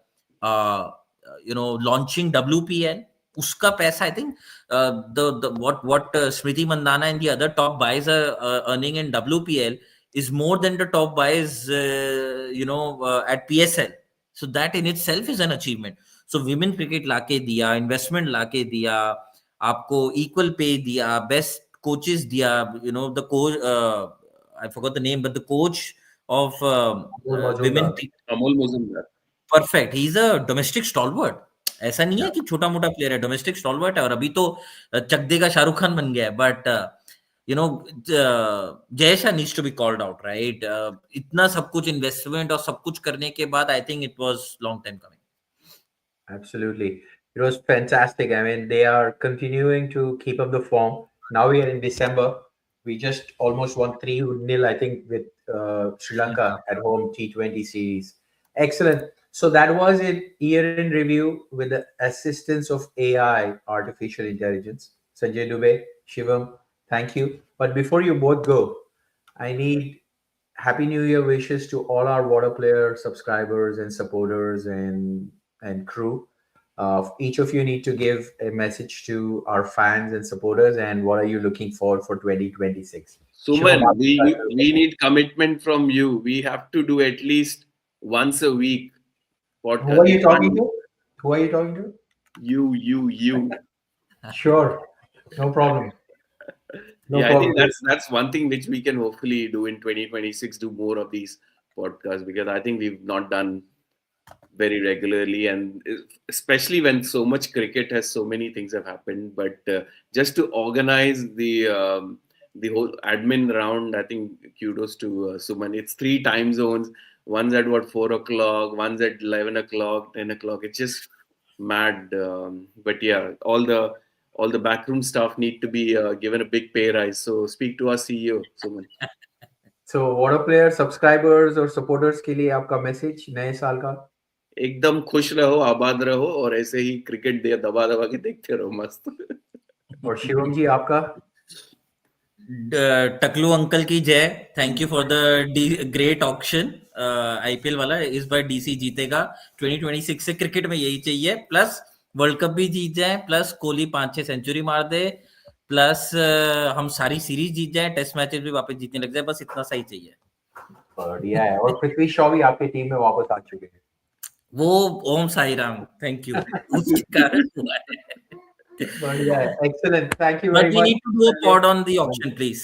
launching WPL, uska paisa, I think the what Smriti Mandana and the other top buys are earning in WPL is more than the top buys at PSL. So that in itself is an achievement. So women cricket लाके दिया, investment लाके दिया, आपको equal pay दिया, best coaches दिया, the coach, I forgot the name, but the coach of women, मौजूदा Amol Muzumdar. Perfect, he is a domestic stalwart. ऐसा नहीं है कि छोटा मोटा प्लेयर है, डोमेस्टिक स्टॉलवर्ट है, और अभी तो चक दे का शाहरुख खान बन गया है. But Jaisha needs to be called out, right? इतना सब कुछ इन्वेस्टमेंट और सब कुछ करने के बाद I think it was long time coming. Absolutely. It was fantastic. I mean, they are continuing to keep up the form. Now we are in December. We just almost won 3-0, I think, with Sri Lanka at home T20 series. Excellent. So that was it. Year in review with the assistance of AI, artificial intelligence. Sanjay Dubey, Shivam, thank you. But before you both go, I need Happy New Year wishes to all our water player subscribers and supporters and crew. Each of you need to give a message to our fans and supporters, and what are you looking for 2026? Shivam, Suman, we need commitment from you. We have to do at least once a week who podcast. are you We talking can't to? Who are you talking to? you. Sure, no problem. No Yeah, I think problem. that's one thing which we can hopefully do in 2026. Do more of these podcasts, because I think we've not done very regularly, and especially when so much cricket has so many things have happened. But just to organize the whole admin round, I think kudos to Suman. It's 3 time zones. One's at what, 4 o'clock, one's at 11 o'clock, 10 o'clock. It's just mad. But yeah, all the backroom staff need to be given a big pay rise. So speak to our CEO, Suman. So water player subscribers और supporters के लिए आपका message नए साल का? एकदम खुश रहो, आबाद रहो और ऐसे ही क्रिकेट दे दबा दबा के देखते रहो मस्त. और शिवम जी आपका? टकलू अंकल की जय. Thank you for the great auction. IPL वाला इस बार डीसी जीतेगा. 2026 से क्रिकेट में यही चाहिए. प्लस वर्ल्ड कप भी जीत जाए, प्लस कोहली 5-6 सेंचुरी मार दे, प्लस हम सारी सीरीज जीत जाए, टेस्ट मैचेस भी वापस जीतने लग जाए. बस इतना सही चाहिए. बढ़िया है. और पृथ्वी शॉ भी आपकी टीम में वापस आ चुके हैं. वो ओम साई राम, थैंक यू, उसके कारण हुआ है. बढ़िया है. Excellent. Thank you but very we much. Need to do a pod on the auction please.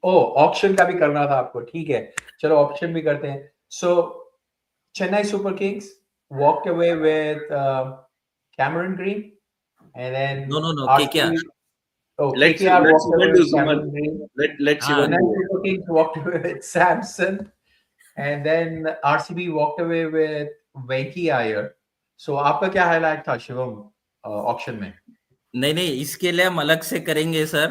Auction का भी करना था आपको. ठीक है, चलो ऑक्शन भी करते हैं. सो Chennai Super Kings walked away with Cameron Green, and then no RCB. Oh, Let's KKR let walked away Shivan do, with Suman. Cameron Green. Let हाँ. Shivan Chennai do. Super Kings walked away with Samson, and then RCB walked away with Venki Iyer. So आपका क्या highlight था Shivam auction में? नहीं, इसके लिए हम अलग से करेंगे सर.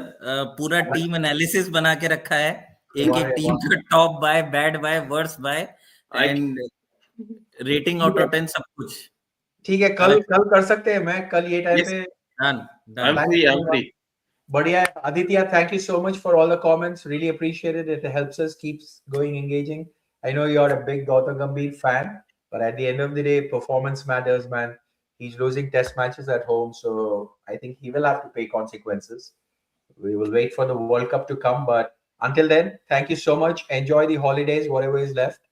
पूरा टीम एनालिसिस बना के रखा है. एक वाह एक रे टीम वाह. का top buy, bad buy, worst buy, I and rating ठीक आउट है, ऑफ 10 सब कुछ. ठीक है. कल अलग. कल कर सकते हैं. मैं कल ये टाइम yes, पे done I'm done. Time free. I'm करूंगा. free. बढ़िया है. Aditya, thank you so much for all the comments. Really appreciate it. It helps us keeps going engaging. I know you're a big Gautam Gambhir fan, but at the end of the day, performance matters, man. He's losing test matches at home, so I think he will have to pay consequences. We will wait for the World Cup to come, but until then, thank you so much. Enjoy the holidays, whatever is left.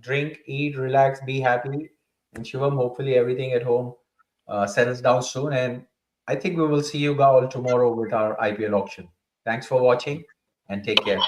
Drink, eat, relax, be happy. And Shivam, hopefully everything at home settles down soon. And I think we will see you all tomorrow with our IPL auction. Thanks for watching and take care.